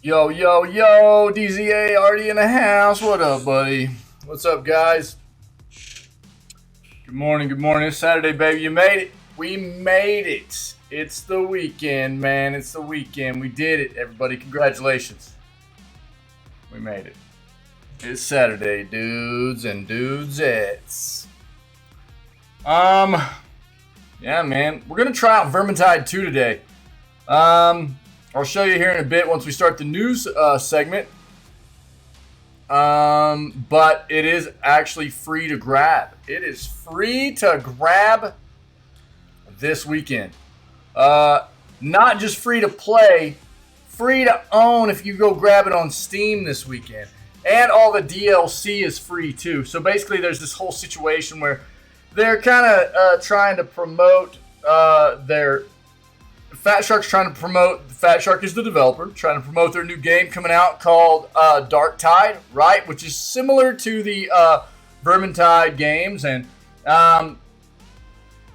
Yo, yo, yo, DZA already in the house. What up, buddy? What's up, guys? Good morning, good morning. It's Saturday, baby. You made it. We made it. It's the weekend, man. It's the weekend. We did it, everybody. Congratulations. We made it. It's Saturday, dudes and dudesettes. Yeah, man. We're gonna try out Vermintide 2 today. I'll show you here in a bit once we start the news segment. But it is actually free to grab. It is free to grab this weekend. Not just free to play, free to own if you go grab it on Steam this weekend. And all the DLC is free too. So basically there's this whole situation where they're kind of trying to promote their... Fat Shark's trying to promote... Fat Shark is the developer, trying to promote their new game coming out called Dark Tide, right? Which is similar to the Vermintide games. And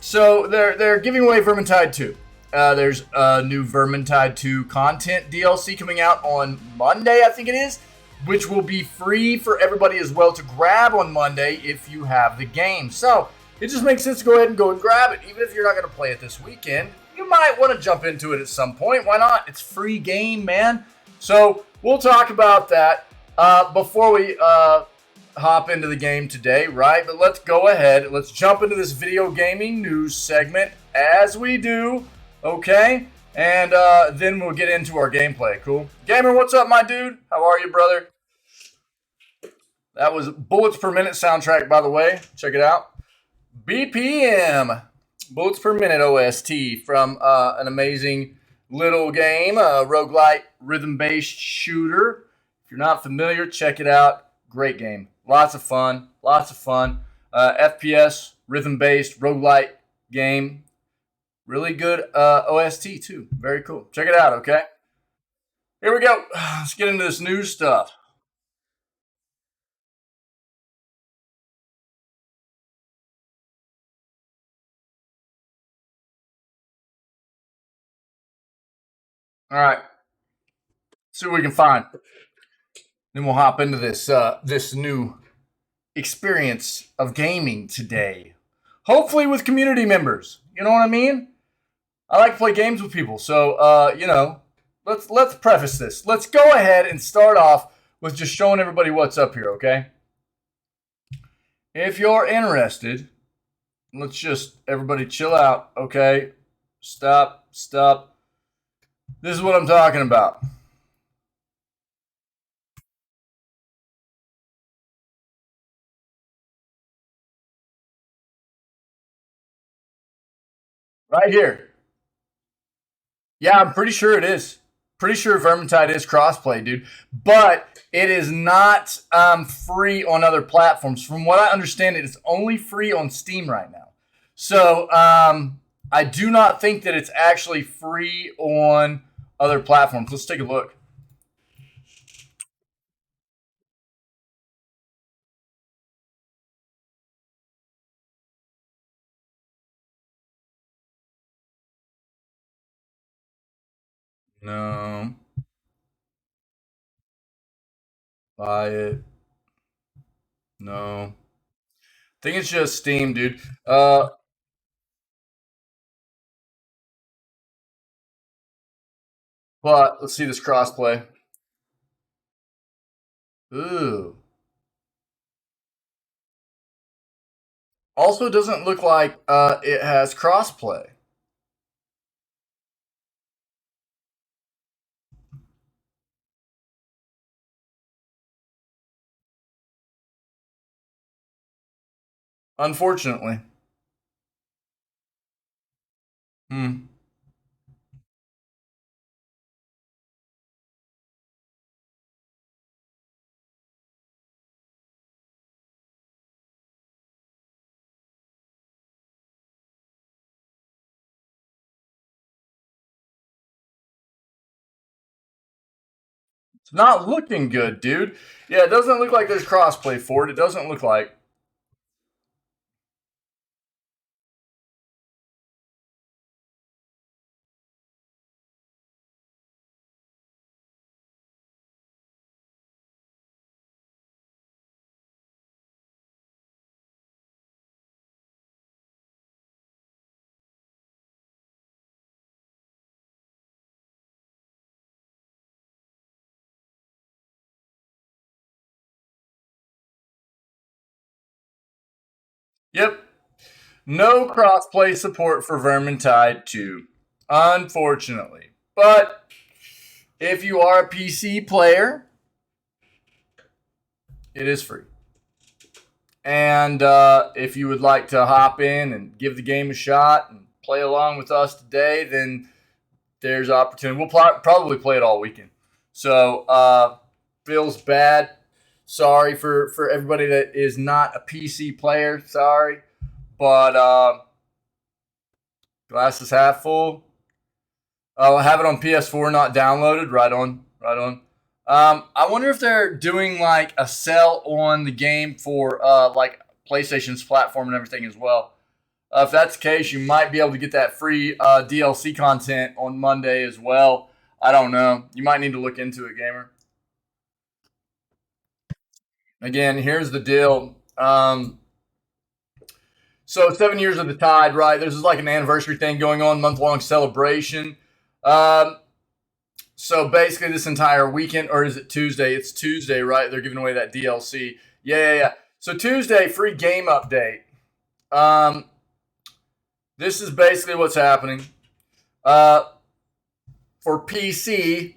so they're giving away Vermintide 2. There's a new Vermintide 2 content DLC coming out on Monday, I think it is, which will be free for everybody as well to grab on Monday if you have the game. So it just makes sense to go ahead and go and grab it, even if you're not going to play it this weekend. You might want to jump into it at some point. Why not? It's free game, man. So we'll talk about that before we hop into the game today, right? But let's go ahead. Let's jump into this video gaming news segment as we do, okay? And then we'll get into our gameplay. Cool? Gamer, what's up, my dude? How are you, brother? That was Bullets Per Minute soundtrack, by the way. Check it out. BPM. Bullets Per Minute OST from an amazing little game, a roguelite rhythm-based shooter. If you're not familiar, check it out. Great game. Lots of fun. Lots of fun. FPS, rhythm-based roguelite game. Really good OST, too. Very cool. Check it out, okay? Here we go. Let's get into this news stuff. All right. See what we can find. Then we'll hop into this new experience of gaming today. Hopefully with community members. You know what I mean? I like to play games with people. So, let's preface this. Let's go ahead and start off with just showing everybody what's up here, okay? If you're interested, let's just everybody chill out, okay? Stop. This is what I'm talking about. Right here. Yeah, I'm pretty sure it is. Pretty sure Vermintide is crossplay, dude. But it is not free on other platforms. From what I understand, it is only free on Steam right now. So I do not think that it's actually free on other platforms. Let's take a look. No. Buy it. No. I think it's just Steam, dude. But let's see this crossplay. Ooh. Also doesn't look like it has crossplay. Unfortunately. Hmm. It's not looking good, dude. Yeah, it doesn't look like there's crossplay for it. It doesn't look like. Yep. No crossplay support for Vermintide 2, unfortunately. But if you are a PC player, it is free. And if you would like to hop in and give the game a shot and play along with us today, then there's opportunity. We'll probably play it all weekend. So feels bad. Sorry for everybody that is not a PC player. Sorry, but glass is half full. I'll have it on PS4, not downloaded. Right on, right on. I wonder if they're doing like a sell on the game for like PlayStation's platform and everything as well. If that's the case, you might be able to get that free DLC content on Monday as well. I don't know. You might need to look into it, gamer. Again, here's the deal. So 7 years of the Tide, right? There's like an anniversary thing going on, month long celebration. Um, so basically, this entire weekend, or is it Tuesday? It's Tuesday, right? They're giving away that DLC. Yeah. So Tuesday, free game update. Um, this is basically what's happening. Uh, for PC,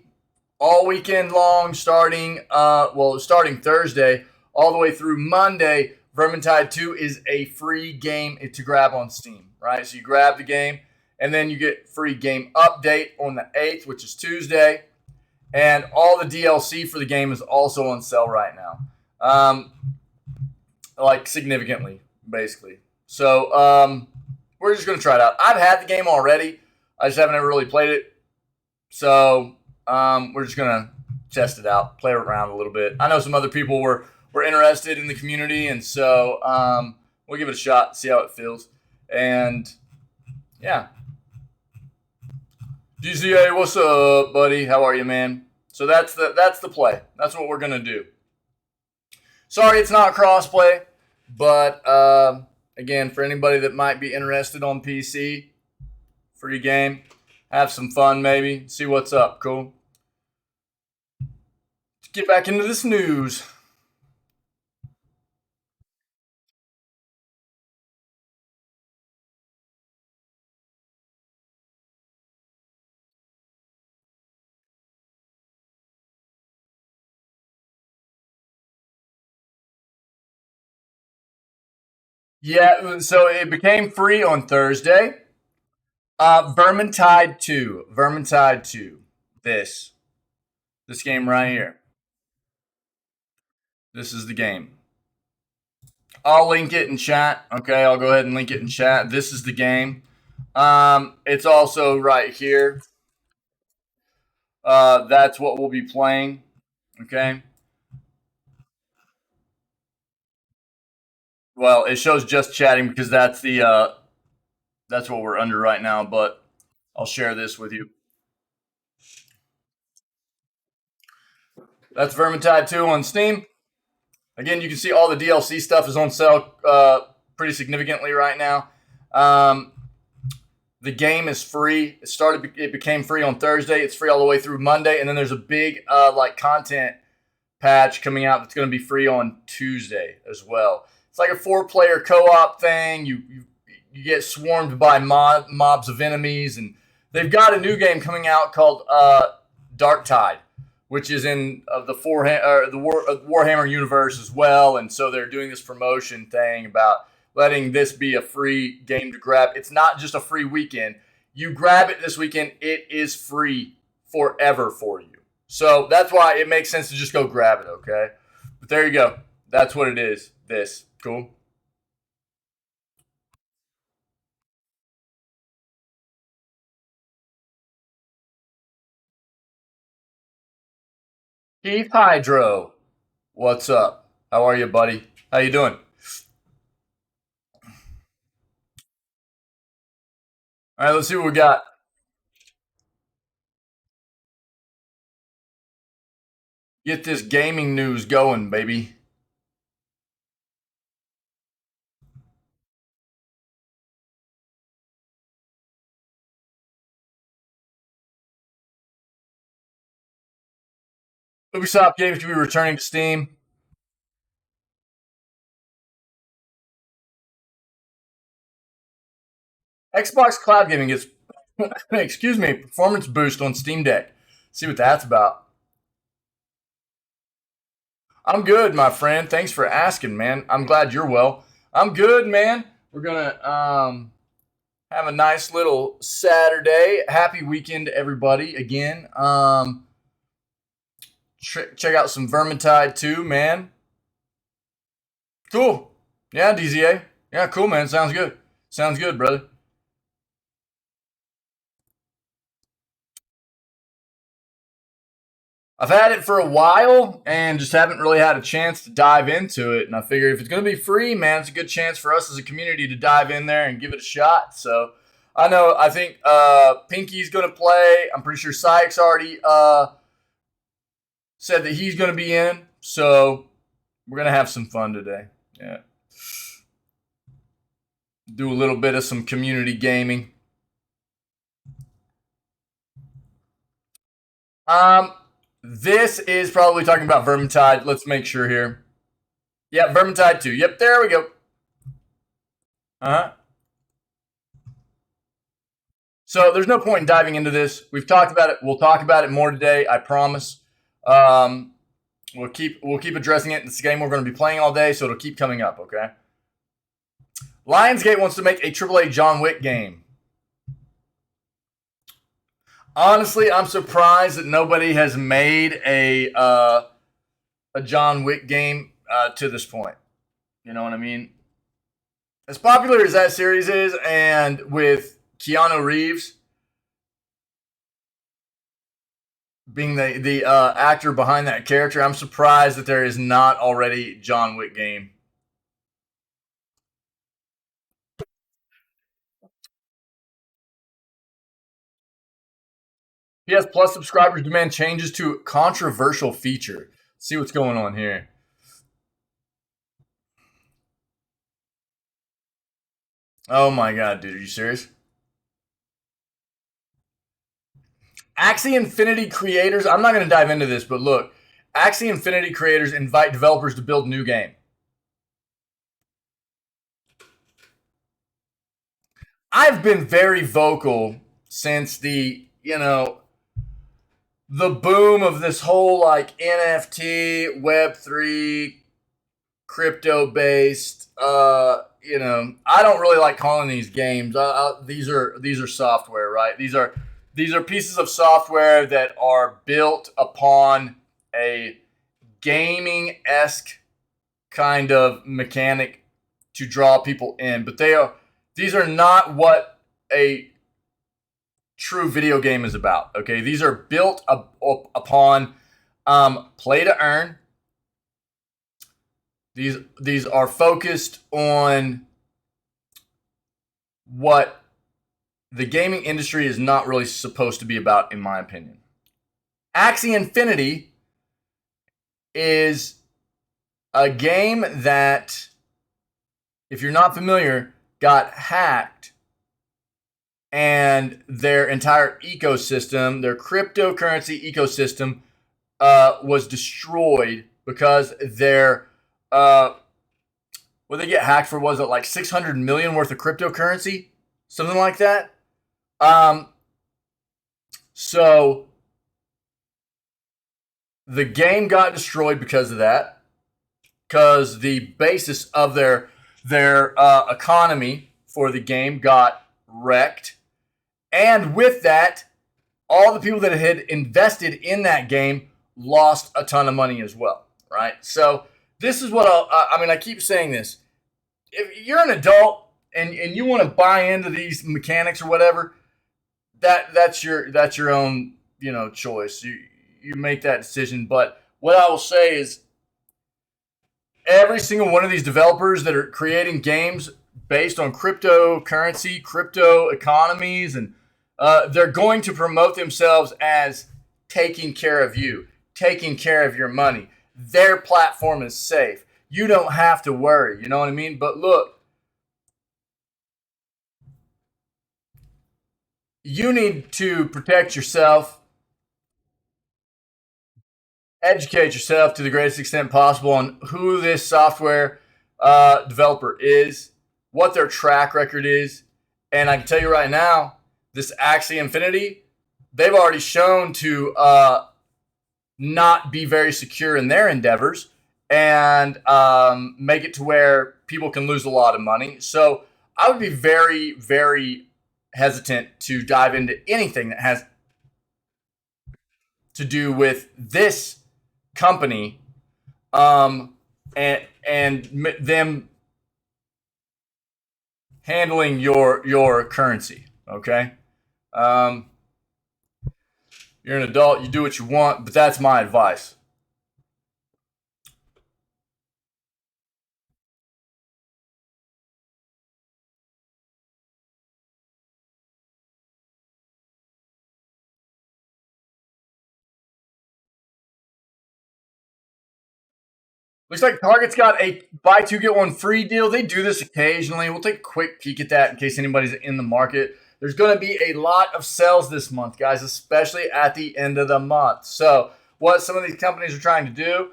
all weekend long, starting Thursday all the way through Monday. Vermintide 2 is a free game to grab on Steam, right? So you grab the game, and then you get free game update on the 8th, which is Tuesday. And all the DLC for the game is also on sale right now. Like significantly, basically. So we're just going to try it out. I've had the game already. I just haven't ever really played it. So we're just gonna test it out, play around a little bit. I know some other people were interested in the community, and so we'll give it a shot, see how it feels, and yeah. DCA, what's up, buddy? How are you, man? So that's the play. That's what we're gonna do. Sorry, it's not crossplay, but again, for anybody that might be interested on PC, free game. Have some fun, maybe. See what's up. Cool. Let's get back into this news. Yeah, so it became free on Thursday. Vermintide 2. Vermintide 2. This. This game right here. This is the game. I'll link it in chat. Okay, I'll go ahead and link it in chat. This is the game. It's also right here. That's what we'll be playing. Okay. Well, it shows just chatting because that's what we're under right now. But I'll share this with you. That's Vermintide 2 on Steam. Again, you can see all the DLC stuff is on sale pretty significantly right now. The game is free. It became free on Thursday. It's free all the way through Monday, and then there's a big like content patch coming out that's going to be free on Tuesday as well. It's like a 4-player co-op thing. You get swarmed by mobs of enemies, and they've got a new game coming out called Dark Tide, which is in the Warhammer universe as well. And so they're doing this promotion thing about letting this be a free game to grab. It's not just a free weekend. You grab it this weekend, it is free forever for you. So that's why it makes sense to just go grab it, okay? But there you go. That's what it is. This. Cool. Keith Hydro. What's up? How are you, buddy? How you doing? All right, let's see what we got. Get this gaming news going, baby. Ubisoft games to be returning to Steam. Xbox Cloud Gaming gets, excuse me, performance boost on Steam Deck. See what that's about. I'm good, my friend. Thanks for asking, man. I'm glad you're well. I'm good, man. We're gonna have a nice little Saturday. Happy weekend, everybody. Again, check out some Vermintide 2, man. Cool. Yeah, DZA. Yeah, cool, man. Sounds good. Sounds good, brother. I've had it for a while and just haven't really had a chance to dive into it. And I figure if it's going to be free, man, it's a good chance for us as a community to dive in there and give it a shot. So I think Pinky's going to play. I'm pretty sure Sykes already said that he's going to be in. So we're going to have some fun today. Yeah. Do a little bit of some community gaming. This is probably talking about Vermintide. Let's make sure here. Yep, Vermintide 2. Yep, there we go. Uh-huh. So there's no point in diving into this. We've talked about it. We'll talk about it more today, I promise. We'll keep addressing it. It's a game we're going to be playing all day, so it'll keep coming up, okay? Lionsgate wants to make a AAA John Wick game. Honestly, I'm surprised that nobody has made a John Wick game to this point. You know what I mean? As popular as that series is, and with Keanu Reeves being the actor behind that character, I'm surprised that there is not already John Wick game. PS Plus subscribers demand changes to controversial feature. Let's see what's going on here. Oh my god, dude, are you serious? Axie Infinity creators, I'm not going to dive into this, but look, Axie Infinity creators invite developers to build new game. I've been very vocal since the boom of this whole like NFT, Web3, crypto based. I don't really like calling these games. These are software, right? These are pieces of software that are built upon a gaming esque kind of mechanic to draw people in, but these are not what a true video game is about. Okay, these are built upon play to earn. These are focused on what the gaming industry is not really supposed to be about, in my opinion. Axie Infinity is a game that, if you're not familiar, got hacked and their entire ecosystem, their cryptocurrency ecosystem, was destroyed because their what they get hacked for, was it like 600 million worth of cryptocurrency, something like that. So the game got destroyed because of that, because the basis of their economy for the game got wrecked. And with that, all the people that had invested in that game lost a ton of money as well, right? So this is what I keep saying this. If you're an adult and you want to buy into these mechanics or whatever, that's your own choice. You make that decision. But what I will say is, every single one of these developers that are creating games based on cryptocurrency, crypto economies, and they're going to promote themselves as taking care of you, taking care of your money. Their platform is safe. You don't have to worry. You know what I mean? But look, you need to protect yourself, educate yourself to the greatest extent possible on who this software developer is, what their track record is, And I can tell you right now, this Axie Infinity, they've already shown to not be very secure in their endeavors and make it to where people can lose a lot of money. So I would be very, very hesitant to dive into anything that has to do with this company and them handling your currency. Okay, um, you're an adult, you do what you want, but that's my advice. Looks like Target's got a buy two get one free deal. They do this occasionally. We'll take a quick peek at that in case anybody's in the market. There's going to be a lot of sales this month, guys, especially at the end of the month. So, what some of these companies are trying to do,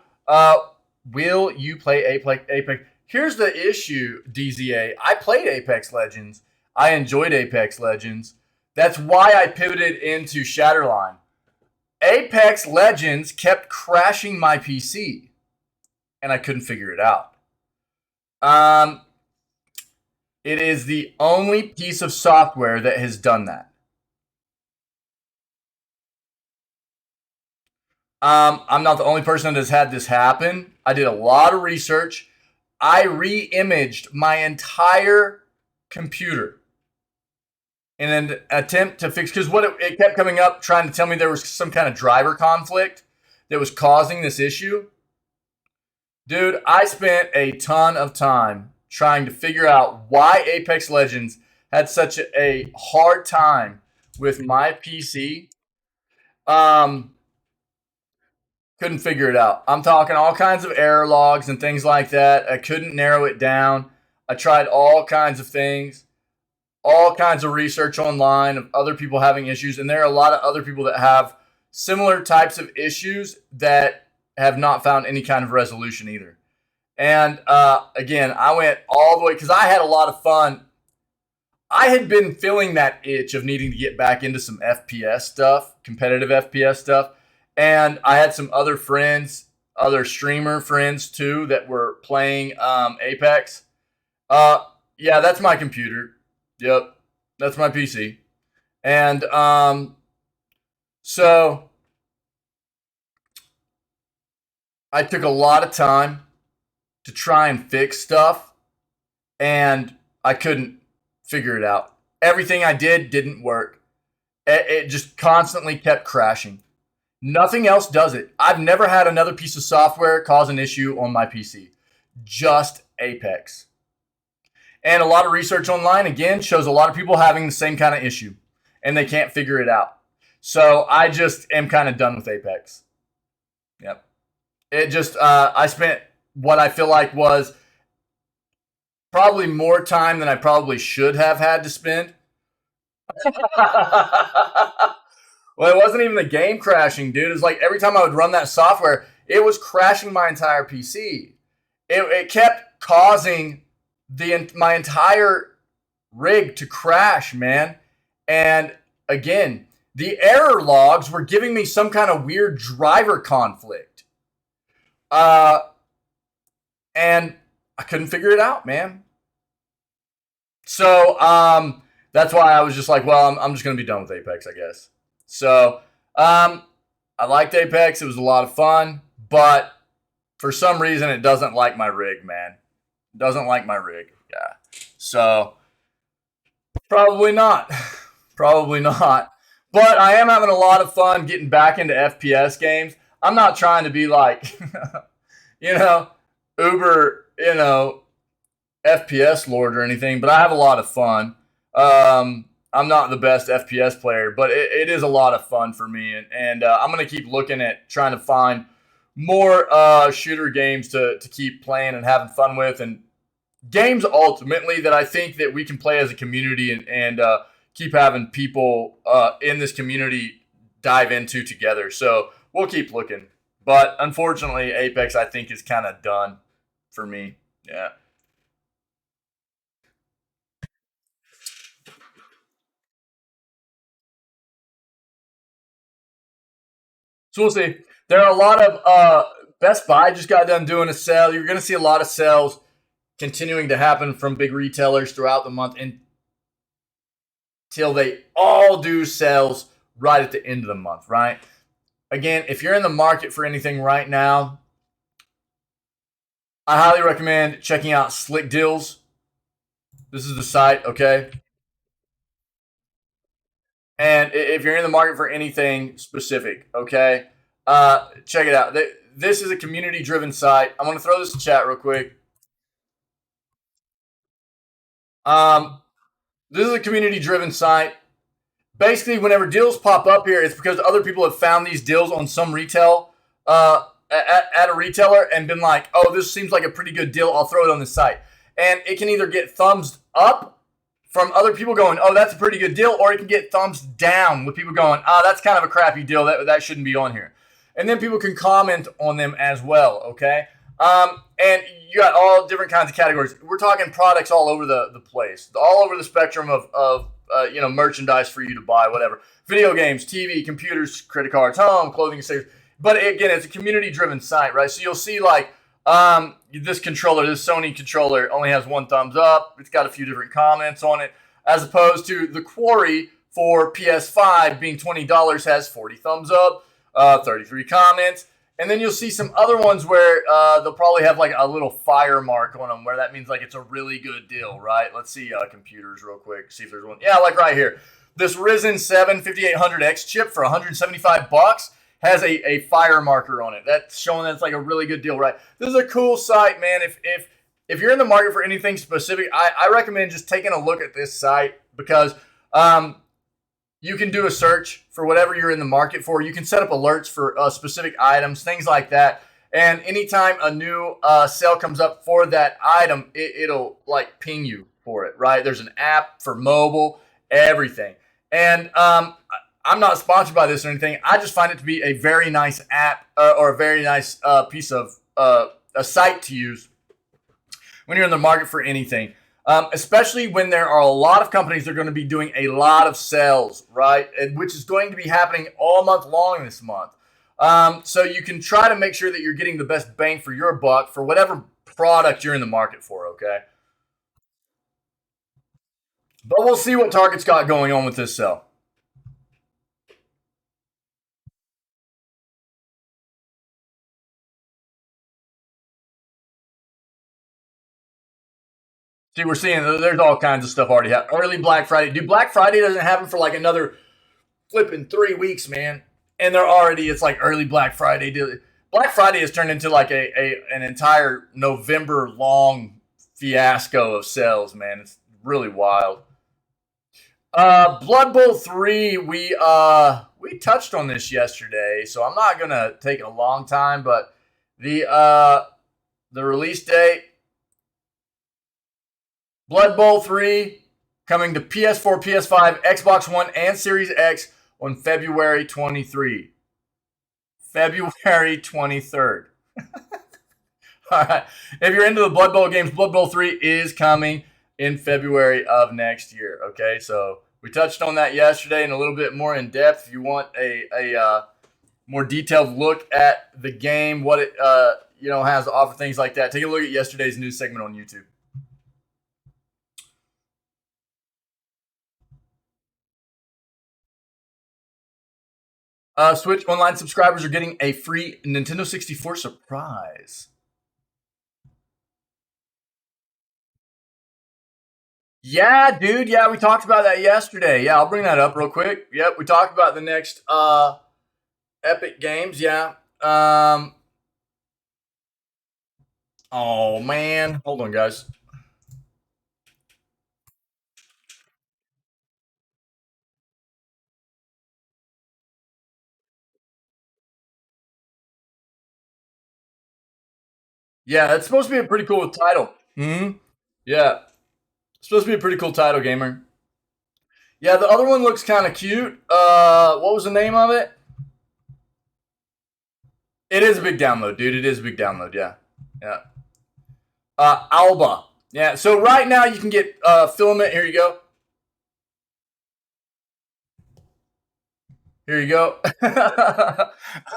will you play Apex? Here's the issue, DZA. I played Apex Legends. I enjoyed Apex Legends. That's why I pivoted into Shatterline. Apex Legends kept crashing my PC and I couldn't figure it out. Um, it is the only piece of software that has done that. I'm not the only person that has had this happen. I did a lot of research. I re-imaged my entire computer in an attempt to fix, because it kept coming up trying to tell me there was some kind of driver conflict that was causing this issue. Dude, I spent a ton of time trying to figure out why Apex Legends had such a hard time with my PC. Um, couldn't figure it out. I'm talking all kinds of error logs and things like that. I couldn't narrow it down. I tried all kinds of things, all kinds of research online of other people having issues, and there are a lot of other people that have similar types of issues that have not found any kind of resolution either. And again, I went all the way because I had a lot of fun. I had been feeling that itch of needing to get back into some FPS stuff, competitive FPS stuff. And I had some other friends, other streamer friends too, that were playing Apex. Uh, yeah, that's my computer. Yep, that's my PC. And so I took a lot of time to try and fix stuff, and I couldn't figure it out. Everything I did didn't work. It just constantly kept crashing. Nothing else does it. I've never had another piece of software cause an issue on my PC. Just Apex. And a lot of research online, again, shows a lot of people having the same kind of issue, and they can't figure it out. So I just am kind of done with Apex. Yep. It just, I spent what I feel like was probably more time than I probably should have had to spend. Well, it wasn't even the game crashing, dude. It's like every time I would run that software, it was crashing my entire PC. It kept causing my entire rig to crash, man. And again, the error logs were giving me some kind of weird driver conflict. And I couldn't figure it out, man. So that's why I was just like, well, I'm just gonna be done with Apex, I guess. So I liked Apex. It was a lot of fun, but for some reason, it doesn't like my rig, man. It doesn't like my rig. Yeah. So probably not. Probably not. But I am having a lot of fun getting back into FPS games. I'm not trying to be like, you know, uber, FPS lord or anything, but I have a lot of fun. I'm not the best FPS player, but it is a lot of fun for me, and I'm gonna keep looking at trying to find more shooter games to keep playing and having fun with, and games ultimately that I think that we can play as a community and keep having people in this community dive into together. So we'll keep looking, but unfortunately, Apex I think is kind of done for me. Yeah. So we'll see. There are a lot of Best Buy just got done doing a sale. You're going to see a lot of sales continuing to happen from big retailers throughout the month until they all do sales right at the end of the month, right? Again, if you're in the market for anything right now, I highly recommend checking out Slick Deals. This is the site, okay? And if you're in the market for anything specific, okay, check it out. This is a community-driven site. I'm going to throw this in chat real quick. This is a community-driven site. Basically, whenever deals pop up here, it's because other people have found these deals on some retail at a retailer and been like, oh, this seems like a pretty good deal. I'll throw it on the site. And it can either get thumbs up from other people going, oh, that's a pretty good deal, or it can get thumbs down with people going, that's kind of a crappy deal. That shouldn't be on here. And then people can comment on them as well, okay? And you got all different kinds of categories. We're talking products all over the place, all over the spectrum of merchandise for you to buy, whatever. Video games, TV, computers, credit cards, home, clothing, accessories. But again, it's a community-driven site, right? So you'll see like this Sony controller only has 1 thumbs up. It's got a few different comments on it, as opposed to the Quarry for PS5 being $20 has 40 thumbs up, 33 comments. And then you'll see some other ones where they'll probably have like a little fire mark on them, where that means like it's a really good deal, right? Let's see computers real quick, see if there's one. Yeah, like right here. This Ryzen 7 5800X chip for $175 has a fire marker on it. That's showing that it's like a really good deal, right? This is a cool site, man. If you're in the market for anything specific, I recommend just taking a look at this site, because you can do a search for whatever you're in the market for. You can set up alerts for specific items, things like that. And anytime a new sale comes up for that item, it'll like ping you for it, right? There's an app for mobile, everything. And I'm not sponsored by this or anything. I just find it to be a very nice app or a very nice piece of a site to use when you're in the market for anything. Especially when there are a lot of companies that are going to be doing a lot of sales, right? Which is going to be happening all month long this month. So you can try to make sure that you're getting the best bang for your buck for whatever product you're in the market for, okay? But we'll see what Target's got going on with this sale. See, we're seeing there's all kinds of stuff already happening. Early Black Friday. Dude, Black Friday doesn't happen for like another flipping 3 weeks, man. And it's like early Black Friday deal. Black Friday has turned into like an entire November long fiasco of sales, man. It's really wild. Blood Bowl 3, we touched on this yesterday, so I'm not gonna take a long time, but the release date, Blood Bowl 3 coming to PS4, PS5, Xbox One, and Series X on February 23. February 23rd. All right. If you're into the Blood Bowl games, Blood Bowl 3 is coming in February of next year. Okay, so we touched on that yesterday and a little bit more in depth. If you want a more detailed look at the game, what it has to offer, things like that, take a look at yesterday's news segment on YouTube. Switch Online subscribers are getting a free Nintendo 64 surprise. Yeah, dude. Yeah, we talked about that yesterday. Yeah, I'll bring that up real quick. Yep, we talked about the next Epic Games. Yeah. Oh, man. Hold on, guys. Yeah, that's supposed to be a pretty cool title. Mm-hmm. Yeah. It's supposed to be a pretty cool title, gamer. Yeah, the other one looks kind of cute. What was the name of it? It is a big download, dude. It is a big download, yeah. Yeah. Alba. Yeah, so right now you can get Filament. Here you go. Here you go. All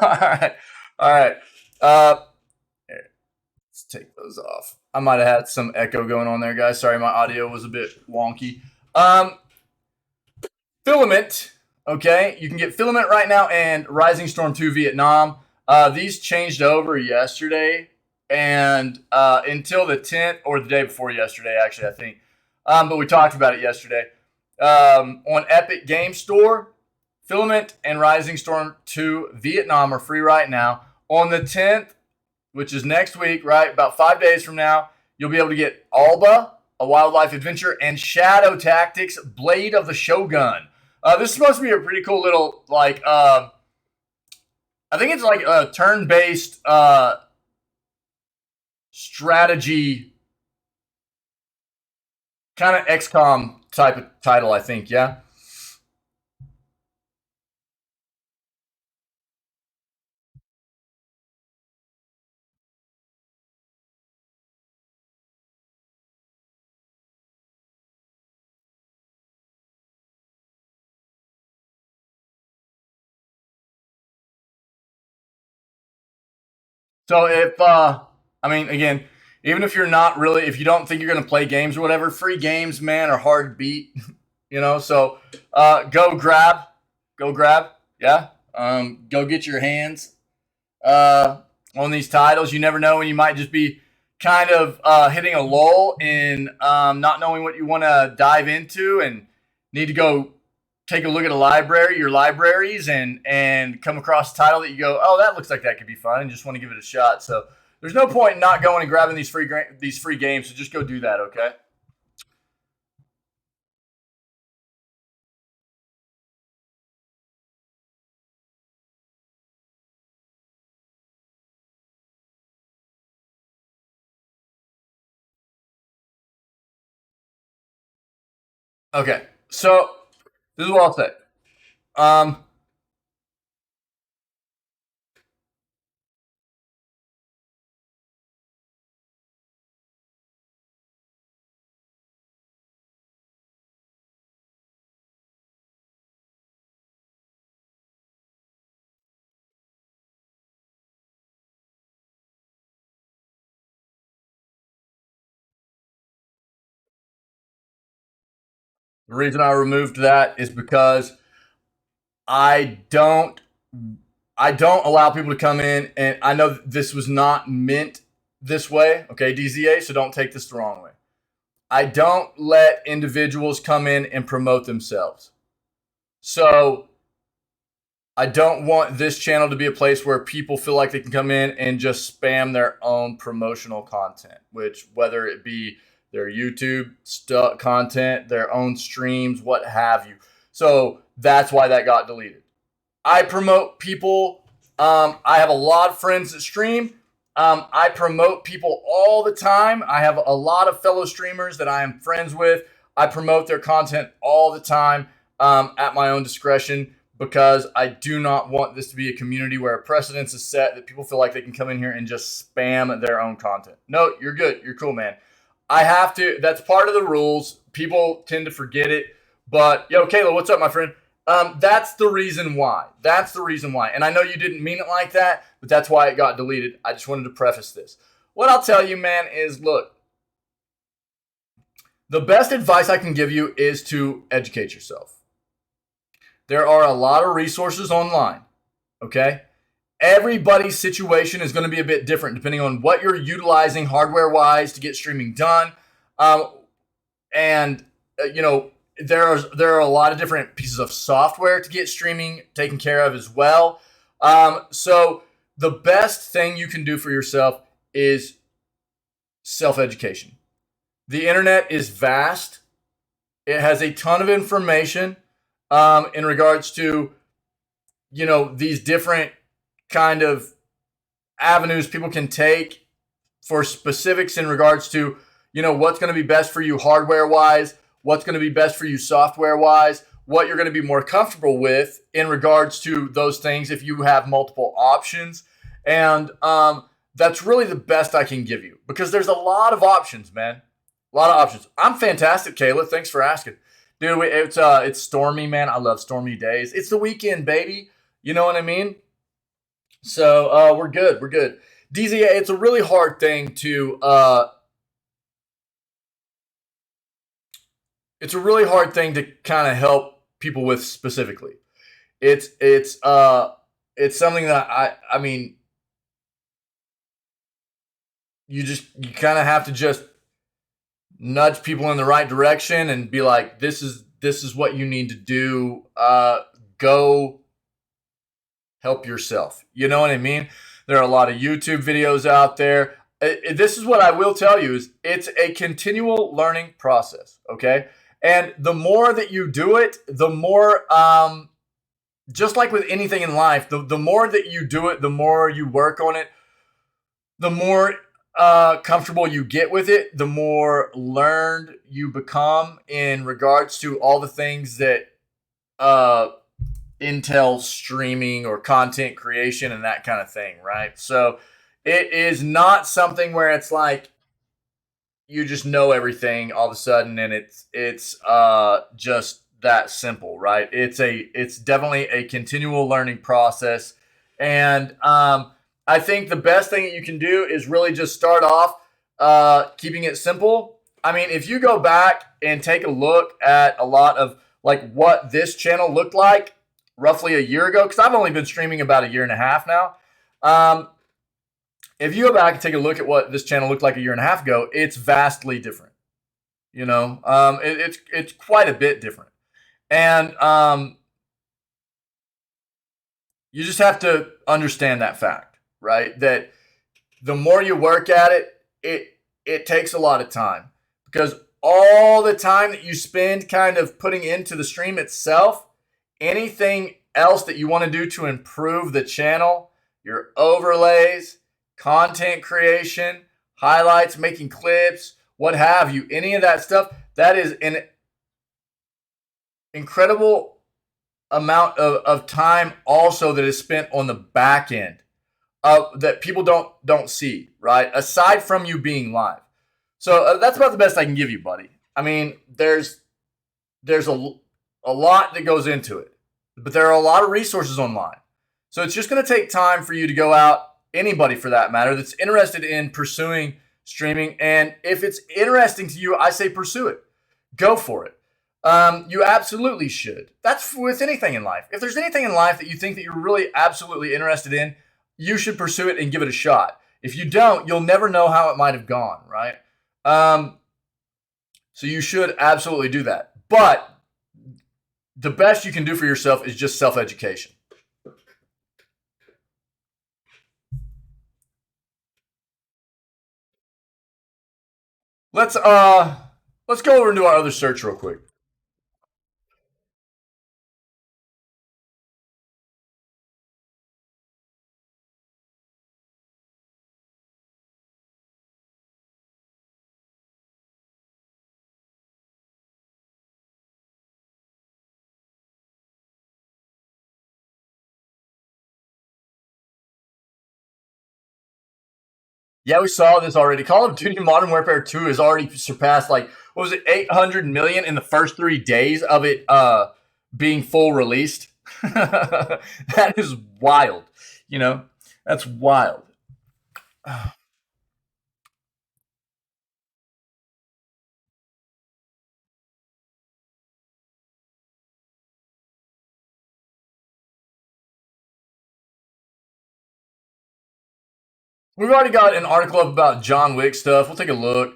right. All right. Uh, let's take those off. I might have had some echo going on there, guys. Sorry, my audio was a bit wonky. Filament. Okay, you can get Filament right now and Rising Storm 2 Vietnam. These changed over yesterday and until the 10th or the day before yesterday, actually, I think. But we talked about it yesterday. On Epic Game Store, Filament and Rising Storm 2 Vietnam are free right now. On the 10th, which is next week, right, about 5 days from now, you'll be able to get Alba, A Wildlife Adventure, and Shadow Tactics, Blade of the Shogun. This is supposed to be a pretty cool little, like, I think it's like a turn-based strategy, kind of XCOM type of title, I think, yeah? So if I mean again, even if you're not really if you don't think you're gonna play games or whatever, free games, man, are hard to beat. So go grab, yeah. Go get your hands uh on these titles. You never know when you might just be kind of hitting a lull in not knowing what you want to dive into and need to go take a look at your libraries, and come across a title that you go, oh, that looks like that could be fun, and just want to give it a shot. So there's no point in not going and grabbing these free games. So just go do that, okay? Okay. So this is what I'll say. Um, the reason I removed that is because I don't I don't allow people to come in, and I know this was not meant this way, okay, DZA, so don't take this the wrong way. I don't let individuals come in and promote themselves. So I don't want this channel to be a place where people feel like they can come in and just spam their own promotional content, which whether it be their YouTube content, their own streams, what have you. So that's why that got deleted. I promote people. I have a lot of friends that stream. I promote people all the time. I have a lot of fellow streamers that I am friends with. I promote their content all the time at my own discretion, because I do not want this to be a community where a precedence is set that people feel like they can come in here and just spam their own content. No, you're good. You're cool, man. I have to. That's part of the rules. People tend to forget it. But, yo, Kayla, what's up, my friend? That's the reason why. That's the reason why. And I know you didn't mean it like that, but that's why it got deleted. I just wanted to preface this. What I'll tell you, man, is look, the best advice I can give you is to educate yourself. There are a lot of resources online, okay? Everybody's situation is going to be a bit different depending on what you're utilizing hardware-wise to get streaming done. And, there are a lot of different pieces of software to get streaming taken care of as well. So the best thing you can do for yourself is self-education. The internet is vast. It has a ton of information in regards to, these different kind of avenues people can take for specifics in regards to, what's going to be best for you hardware-wise, what's going to be best for you software-wise, what you're going to be more comfortable with in regards to those things if you have multiple options. And that's really the best I can give you, because there's a lot of options, man. A lot of options. I'm fantastic, Kayla. Thanks for asking. Dude, it's stormy, man. I love stormy days. It's the weekend, baby. You know what I mean? So we're good. We're good. DZ, it's a really hard thing to it's a really hard thing to kind of help people with specifically. It's something that I mean you kind of have to just nudge people in the right direction and be like, this is what you need to do. Go help yourself. You know what I mean? There are a lot of YouTube videos out there. This is what I will tell you is it's a continual learning process. Okay. And the more that you do it, the more, just like with anything in life, the more that you do it, the more you work on it, the more comfortable you get with it, the more learned you become in regards to all the things that uh, Intel streaming or content creation and that kind of thing, right? So it is not something where it's like you just know everything all of a sudden and it's just that simple, right? It's definitely a continual learning process. And I think the best thing that you can do is really just start off keeping it simple. I mean, if you go back and take a look at a lot of like what this channel looked like roughly a year ago, because I've only been streaming about a year and a half now. If you go back and take a look at what this channel looked like a year and a half ago, it's vastly different. You know, it's quite a bit different, and you just have to understand that fact, right? That the more you work at it, it takes a lot of time because all the time that you spend kind of putting into the stream itself, anything else that you want to do to improve the channel, your overlays, content creation, highlights, making clips, what have you, any of that stuff, that is an incredible amount of time also that is spent on the back end that people don't see, right? Aside from you being live. So that's about the best I can give you, buddy. I mean, there's a lot that goes into it, but there are a lot of resources online. So it's just going to take time for you to go out, anybody for that matter, that's interested in pursuing streaming. And if it's interesting to you, I say pursue it. Go for it. You absolutely should. That's with anything in life. If there's anything in life that you think that you're really absolutely interested in, you should pursue it and give it a shot. If you don't, you'll never know how it might have gone, right? So you should absolutely do that. But the best you can do for yourself is just self-education. Let's go over and do our other search real quick. Yeah, we saw this already. Call of Duty Modern Warfare 2 has already surpassed like what was it, 800 million in the first 3 days of it being full released. That is wild. You know, that's wild. We've already got an article up about John Wick stuff. We'll take a look.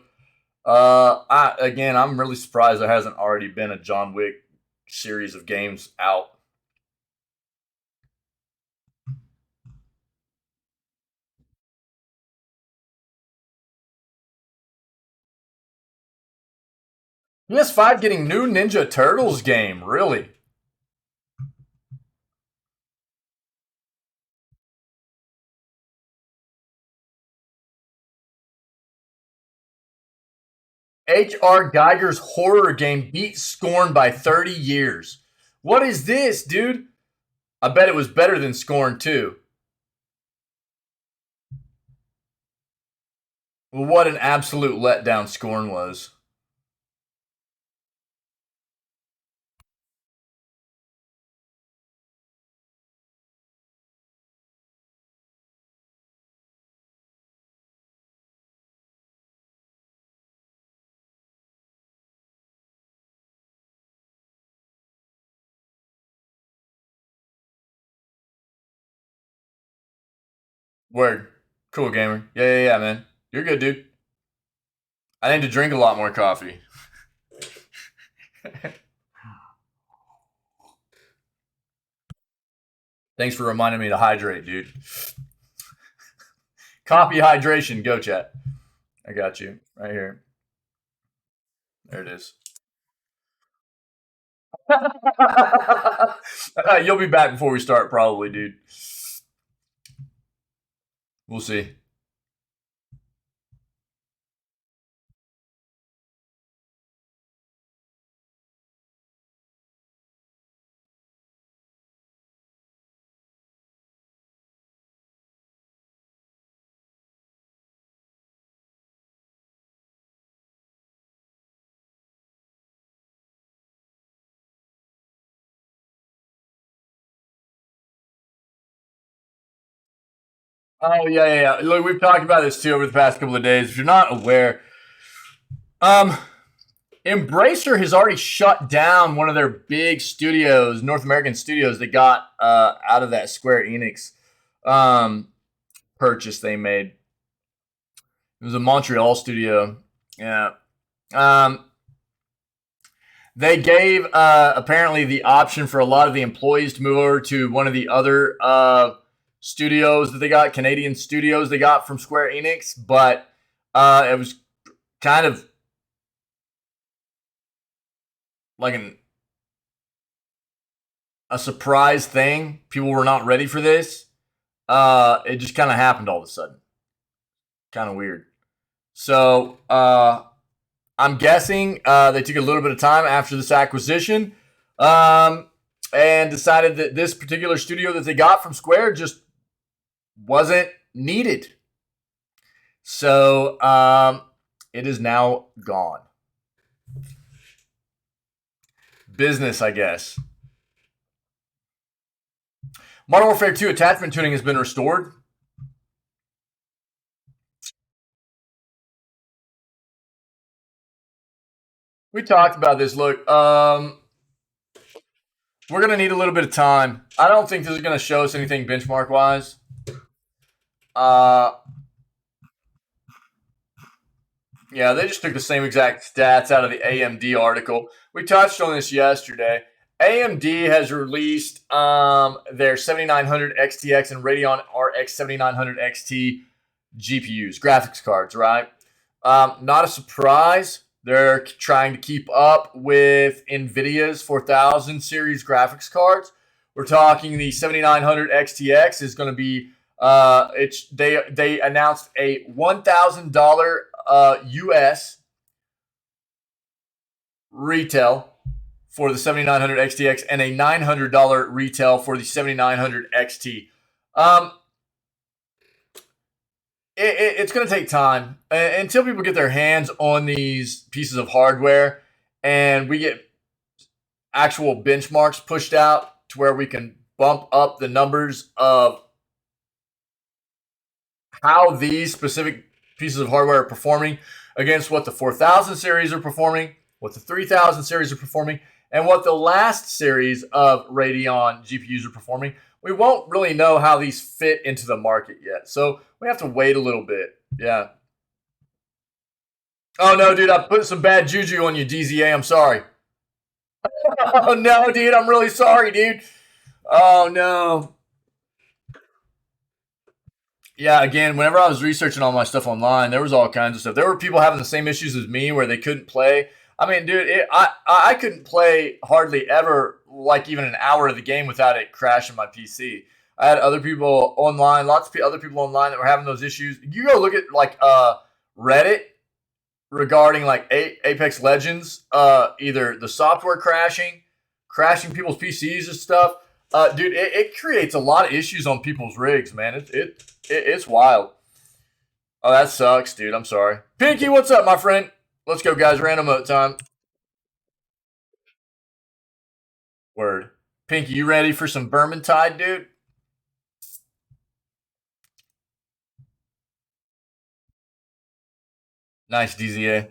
I'm really surprised there hasn't already been a John Wick series of games out. PS5 getting new Ninja Turtles game, really? H.R. Geiger's horror game beat Scorn by 30 years. What is this, dude? I bet it was better than Scorn too. Well, what an absolute letdown Scorn was. Word. Cool, gamer. Yeah, man. You're good, dude. I need to drink a lot more coffee. Thanks for reminding me to hydrate, dude. Coffee hydration. Go, chat. I got you. Right here. There it is. You'll be back before we start, probably, dude. We'll see. Oh yeah. Look, we've talked about this too over the past couple of days. If you're not aware, um, Embracer has already shut down one of their big studios, North American studios, that got out of that Square Enix purchase they made. It was a Montreal studio. Yeah. Um, they gave apparently the option for a lot of the employees to move over to one of the other studios that they got, Canadian studios they got from Square Enix, but it was kind of like a surprise thing. People were not ready for this. It just kind of happened all of a sudden. Kind of weird. So I'm guessing they took a little bit of time after this acquisition and decided that this particular studio that they got from Square just wasn't needed. So it is now gone. Business, I guess. Modern Warfare 2 attachment tuning has been restored. We talked about this. Look, we're going to need a little bit of time. I don't think this is going to show us anything benchmark wise. Yeah, they just took the same exact stats out of the AMD article. We touched on this yesterday. AMD has released their 7900 XTX and Radeon RX 7900 XT GPUs, graphics cards, right? Not a surprise. They're trying to keep up with NVIDIA's 4000 series graphics cards. We're talking the 7900 XTX is going to be they announced a $1,000 US retail for the 7900 XTX and a $900 retail for the 7900 XT. It's going to take time until people get their hands on these pieces of hardware and we get actual benchmarks pushed out to where we can bump up the numbers of how these specific pieces of hardware are performing against what the 4000 series are performing, what the 3000 series are performing, and what the last series of Radeon GPUs are performing. We won't really know how these fit into the market yet. So we have to wait a little bit. Yeah. Oh, no, dude, I put some bad juju on you, DZA. I'm sorry. Oh, no, dude, I'm really sorry, dude. Oh, no. Yeah, again, whenever I was researching all my stuff online, there was all kinds of stuff. There were people having the same issues as me where they couldn't play. I mean, dude, I couldn't play hardly ever, like even an hour of the game without it crashing my PC. I had other people online, lots of other people online that were having those issues. You go look at like Reddit regarding like Apex Legends, either the software crashing people's PCs and stuff. Dude, it creates a lot of issues on people's rigs, man. It's wild. Oh, that sucks, dude. I'm sorry. Pinky, what's up, my friend? Let's go, guys. Random mode time. Word. Pinky, you ready for some Vermintide, dude? Nice, DZA.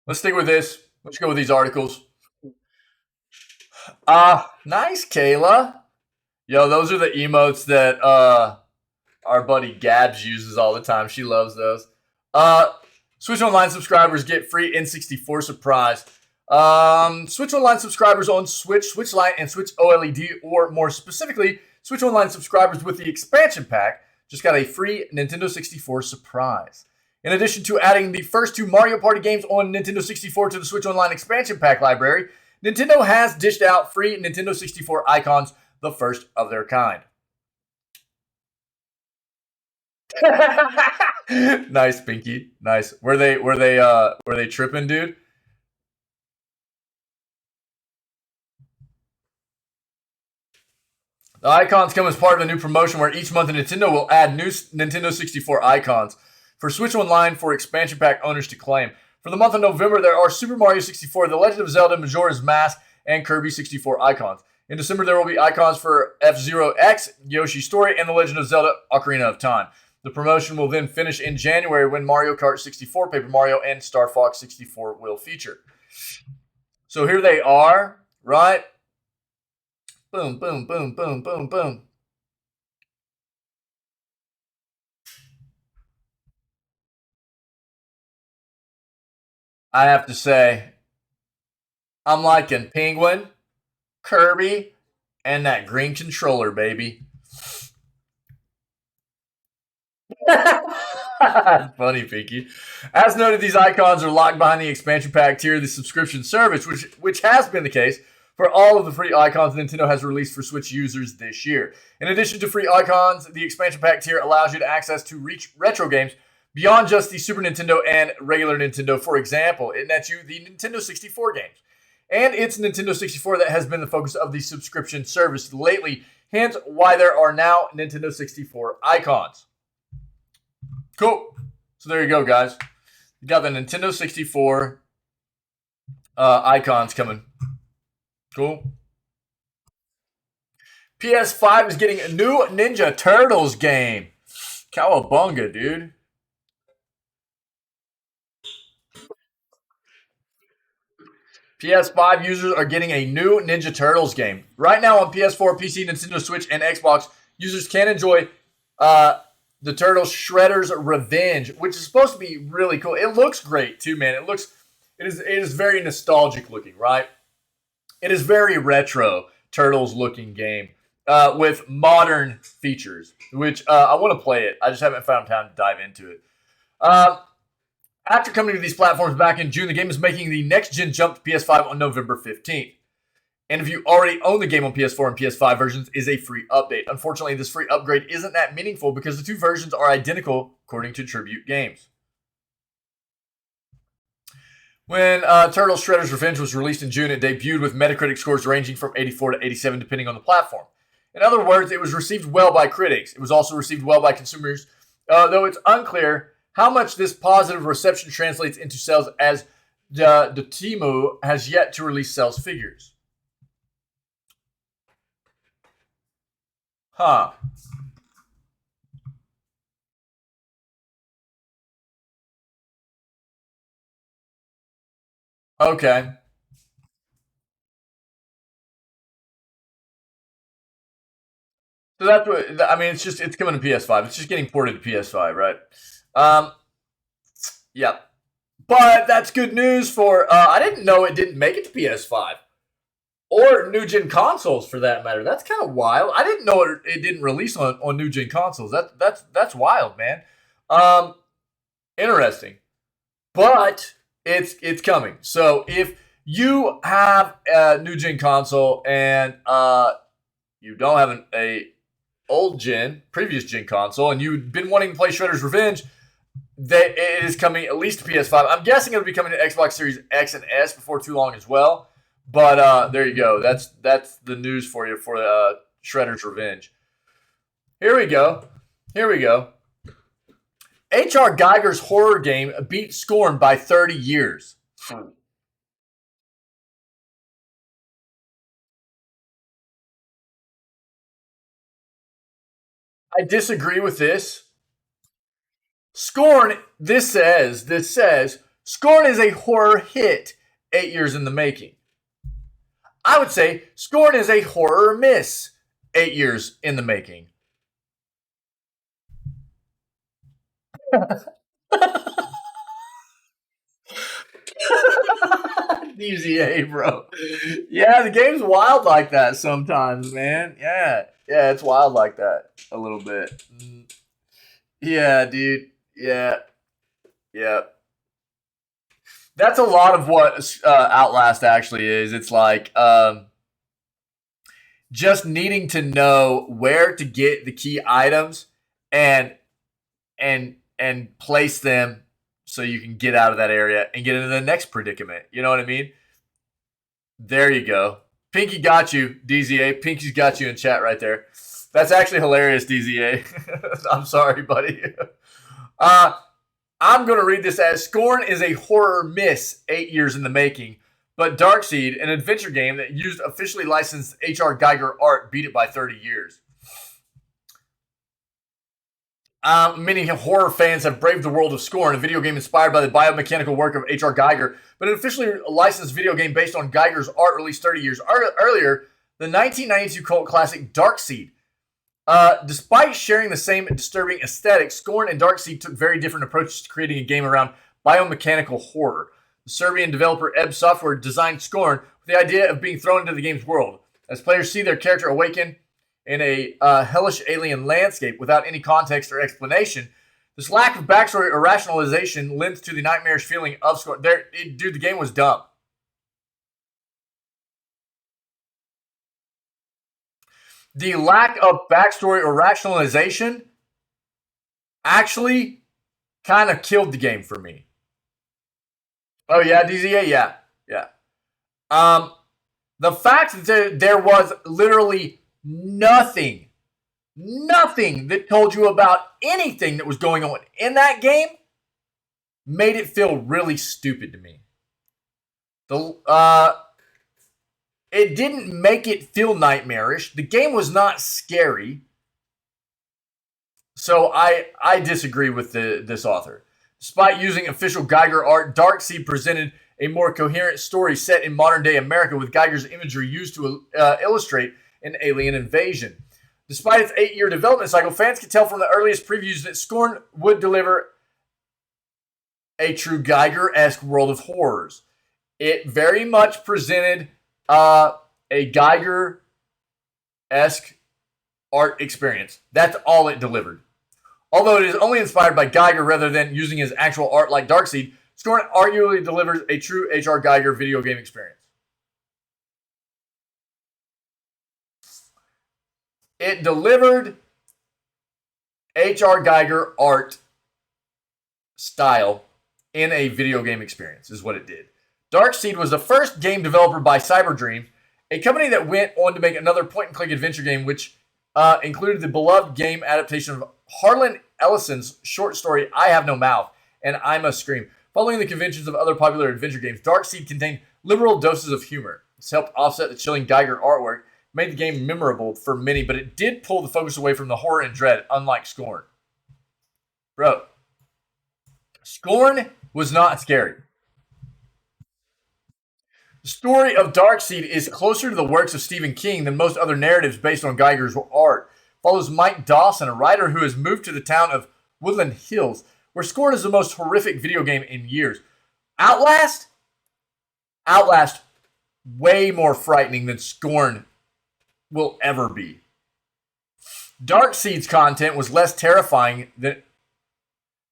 Let's stick with this. Let's go with these articles. Nice, Kayla. Yo, those are the emotes that our buddy Gabs uses all the time. She loves those. Uh, Switch Online subscribers get free N64 surprise. Switch Online subscribers on Switch, Switch Lite, and Switch OLED, or more specifically, Switch Online subscribers with the expansion pack just got a free Nintendo 64 surprise. In addition to adding the first two Mario Party games on Nintendo 64 to the Switch Online expansion pack library, Nintendo has dished out free Nintendo 64 icons, the first of their kind. Nice, Pinky. Nice. Were they tripping, dude? The icons come as part of a new promotion where each month Nintendo will add new Nintendo 64 icons for Switch Online for expansion pack owners to claim. For the month of November, there are Super Mario 64, The Legend of Zelda Majora's Mask, and Kirby 64 icons. In December, there will be icons for F-Zero X, Yoshi's Story, and The Legend of Zelda Ocarina of Time. The promotion will then finish in January when Mario Kart 64, Paper Mario, and Star Fox 64 will feature. So here they are, right? Boom, boom, boom, boom, boom, boom. I have to say, I'm liking Penguin, Kirby, and that green controller, baby. Funny, Pinky. As noted, these icons are locked behind the expansion pack tier of the subscription service, which has been the case for all of the free icons Nintendo has released for Switch users this year. In addition to free icons, the expansion pack tier allows you to access to reach retro games beyond just the Super Nintendo and regular Nintendo. For example, it nets you the Nintendo 64 games. And it's Nintendo 64 that has been the focus of the subscription service lately, hence why there are now Nintendo 64 icons. Cool. So there you go, guys. You got the Nintendo 64 icons coming. Cool. PS5 is getting a new Ninja Turtles game. Cowabunga, dude. PS5 users are getting a new Ninja Turtles game. Right now on PS4, PC, Nintendo Switch, and Xbox, users can enjoy the Turtles Shredder's Revenge, which is supposed to be really cool. It looks great too, man. It is very nostalgic looking, right? It is very retro Turtles looking game with modern features, which I want to play it. I just haven't found time to dive into it. After coming to these platforms back in June, the game is making the next gen jump to PS5 on November 15th. And if you already own the game on PS4 and PS5 versions, is a free update. Unfortunately, this free upgrade isn't that meaningful because the two versions are identical according to Tribute Games. When Turtles Shredder's Revenge was released in June, it debuted with Metacritic scores ranging from 84 to 87 depending on the platform. In other words, it was received well by critics. It was also received well by consumers, though it's unclear how much this positive reception translates into sales as the Temu has yet to release sales figures. Huh. Okay. So that's what I mean. It's coming to PS5. It's just getting ported to PS5, right? Um, yeah. But that's good news for. I didn't know it didn't make it to PS5 or new gen consoles for that matter. That's kind of wild. I didn't know it didn't release on new gen consoles. That's wild, man. Um, Interesting. But it's coming. So if you have a new gen console and you don't have a old gen, previous gen console, and you've been wanting to play Shredder's Revenge, that it is coming at least to PS5. I'm guessing it'll be coming to Xbox Series X and S before too long as well. But there you go. That's the news for you for Shredder's Revenge. Here we go. Here we go. H.R. Geiger's horror game beat Scorn by 30 years. I disagree with this. Scorn, this says, Scorn is a horror hit 8 years in the making. I would say Scorn is a horror miss. 8 years in the making. DZA, bro. Yeah, the game's wild like that sometimes, man. Yeah, it's wild like that a little bit. Yeah, dude. Yeah. That's a lot of what Outlast actually is. It's like just needing to know where to get the key items and and place them so you can get out of that area and get into the next predicament. You know what I mean? There you go. Pinky got you, DZA. Pinky's got you in chat right there. That's actually hilarious, DZA. I'm sorry, buddy. I'm going to read this as Scorn is a horror miss 8 years in the making, but Darkseed, an adventure game that used officially licensed H.R. Geiger art, beat it by 30 years. Many horror fans have braved the world of Scorn, a video game inspired by the biomechanical work of H.R. Geiger, but an officially licensed video game based on Geiger's art released 30 years earlier, the 1992 cult classic Darkseed. Despite sharing the same disturbing aesthetic, Scorn and Darkseed took very different approaches to creating a game around biomechanical horror. The Serbian developer Ebb Software designed Scorn with the idea of being thrown into the game's world. As players see their character awaken in a hellish alien landscape without any context or explanation, this lack of backstory or rationalization lends to the nightmarish feeling of Scorn. Dude, the game was dumb. The lack of backstory or rationalization actually kind of killed the game for me. Oh yeah, DZA, yeah. The fact that there was literally nothing that told you about anything that was going on in that game made it feel really stupid to me. It didn't make it feel nightmarish. The game was not scary. So I disagree with this author. Despite using official Geiger art, Darkseed presented a more coherent story set in modern-day America with Geiger's imagery used to illustrate an alien invasion. Despite its 8-year development cycle, fans could tell from the earliest previews that Scorn would deliver a true Geiger-esque world of horrors. It very much presented a Geiger-esque art experience. That's all it delivered. Although it is only inspired by Geiger rather than using his actual art like Darkseed, Scorn arguably delivers a true H.R. Geiger video game experience. It delivered H.R. Geiger art style in a video game experience, is what it did. Darkseed was the first game developer by Cyberdream, a company that went on to make another point-and-click adventure game, which included the beloved game adaptation of Harlan Ellison's short story, I Have No Mouth, and I Must Scream. Following the conventions of other popular adventure games, Darkseed contained liberal doses of humor. This helped offset the chilling Geiger artwork, made the game memorable for many, but it did pull the focus away from the horror and dread, unlike Scorn. Bro, Scorn was not scary. The story of Darkseed is closer to the works of Stephen King than most other narratives based on Geiger's art. Follows Mike Dawson, a writer who has moved to the town of Woodland Hills, where Scorn is the most horrific video game in years. Outlast, way more frightening than Scorn will ever be. Darkseed's content was less terrifying than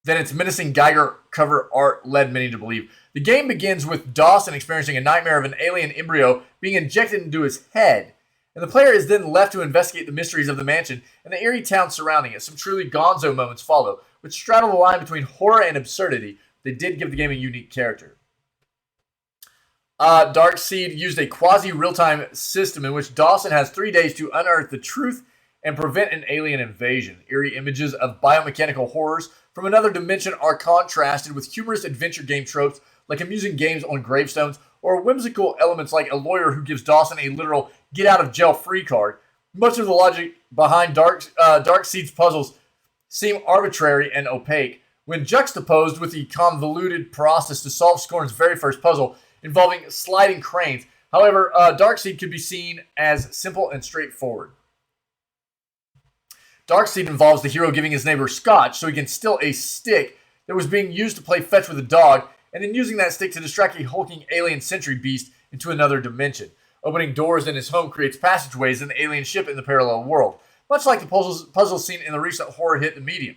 its menacing Geiger cover art led many to believe. The game begins with Dawson experiencing a nightmare of an alien embryo being injected into his head, and the player is then left to investigate the mysteries of the mansion and the eerie town surrounding it. Some truly gonzo moments follow, which straddle the line between horror and absurdity. They did give the game a unique character. Darkseed used a quasi-real-time system in which Dawson has 3 days to unearth the truth and prevent an alien invasion. Eerie images of biomechanical horrors from another dimension are contrasted with humorous adventure game tropes like amusing games on gravestones or whimsical elements like a lawyer who gives Dawson a literal get-out-of-jail-free card. Much of the logic behind Darkseed's puzzles seem arbitrary and opaque when juxtaposed with the convoluted process to solve Scorn's very first puzzle involving sliding cranes. However, Darkseid could be seen as simple and straightforward. Darkseid involves the hero giving his neighbor scotch so he can steal a stick that was being used to play fetch with a dog, and then using that stick to distract a hulking alien sentry beast into another dimension. Opening doors in his home creates passageways in the alien ship in the parallel world, much like the puzzle scene in the recent horror hit The Medium.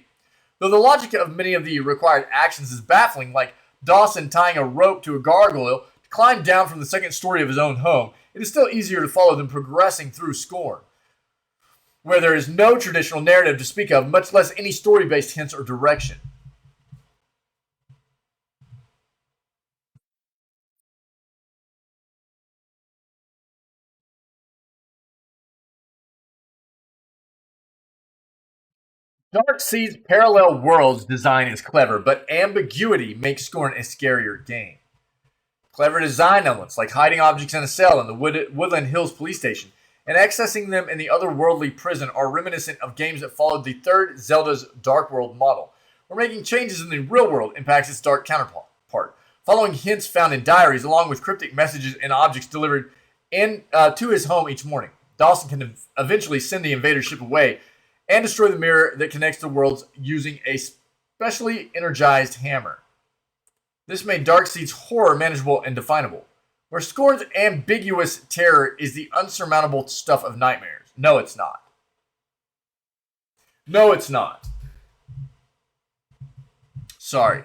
Though the logic of many of the required actions is baffling, like Dawson tying a rope to a gargoyle to climb down from the second story of his own home, it is still easier to follow than progressing through Scorn, where there is no traditional narrative to speak of, much less any story-based hints or direction. Darkseid's parallel worlds design is clever, but ambiguity makes Scorn a scarier game. Clever design elements, like hiding objects in a cell in the Woodland Hills police station and accessing them in the otherworldly prison, are reminiscent of games that followed the third Zelda's Dark World model, where making changes in the real world impacts its dark counterpart, following hints found in diaries along with cryptic messages and objects delivered to his home each morning. Dawson can eventually send the invader ship away and destroy the mirror that connects the worlds using a specially energized hammer. This made Darkseid's horror manageable and definable, where Scorn's ambiguous terror is the unsurmountable stuff of nightmares. No, it's not. No, it's not. Sorry.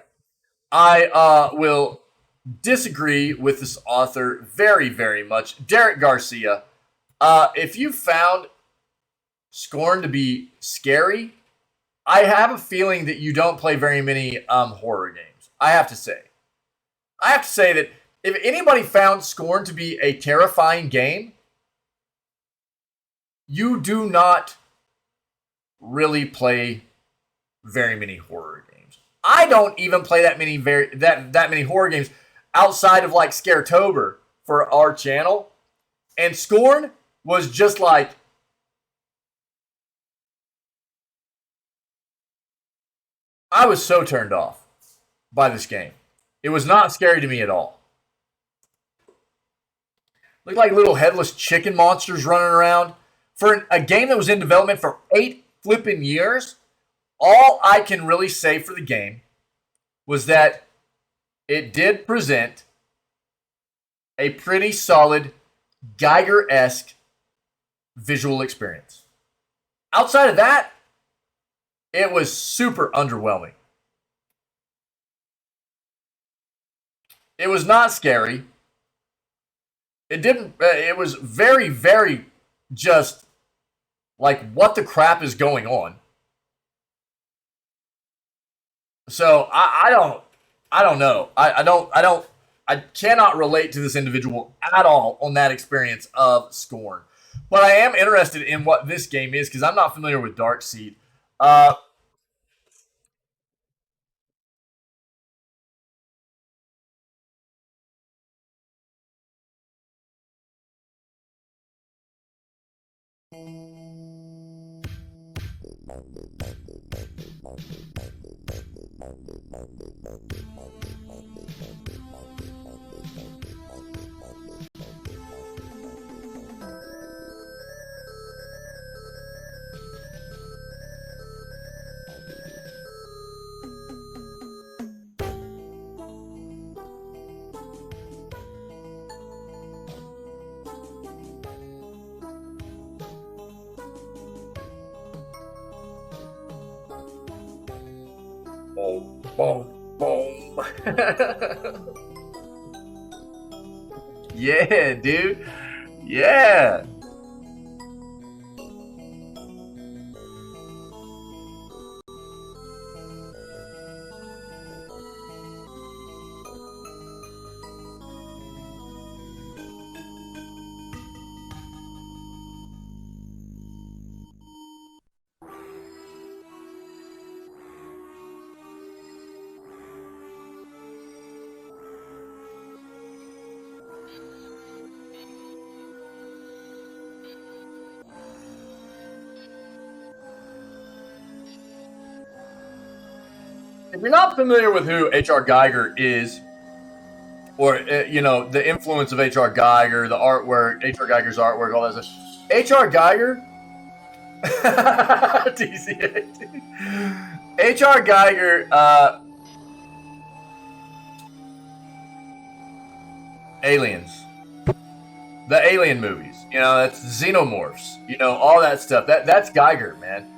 I will disagree with this author very, very much. Derek Garcia, if you found Scorn to be scary, I have a feeling that you don't play very many horror games. I have to say that if anybody found Scorn to be a terrifying game, you do not really play very many horror games. I don't even play that many horror games outside of like Scaretober for our channel, and Scorn was just like, I was so turned off by this game. It was not scary to me at all. Looked like little headless chicken monsters running around. For a game that was in development for 8 flipping years, all I can really say for the game was that it did present a pretty solid Geiger-esque visual experience. Outside of that, it was super underwhelming. It was not scary. It was very, very just like, what the crap is going on? So I don't know. I cannot relate to this individual at all on that experience of Scorn. But I am interested in what this game is because I'm not familiar with Darkseid. Boom, boom, boom. Yeah, dude. Yeah. If you're not familiar with who H.R. Geiger is, or the influence of H.R. Geiger, the artwork, H.R. Geiger's artwork, all that stuff. H.R. Geiger, DCA, H.R. Geiger, Aliens, the Alien movies, that's Xenomorphs, all that stuff. That's Geiger, man.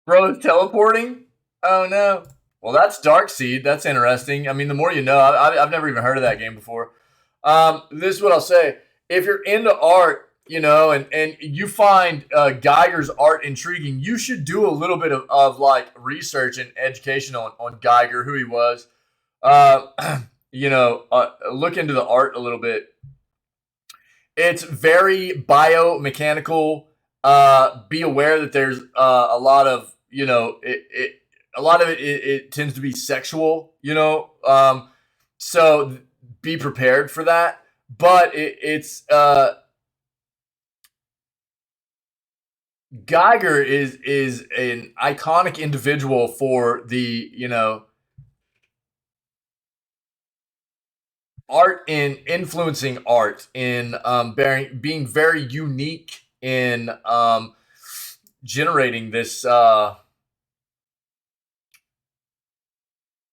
Bro, teleporting? Oh no. Well, that's Darkseid. That's interesting. I mean, the more you know. I've never even heard of that game before. This is what I'll say. If you're into art, and you find Geiger's art intriguing, you should do a little bit of like research and education on Geiger, who he was. Look into the art a little bit. It's very biomechanical. Be aware that there's a lot of a lot of it tends to be sexual, so be prepared for that. But it's Geiger is an iconic individual for the art in influencing art in being very unique in generating this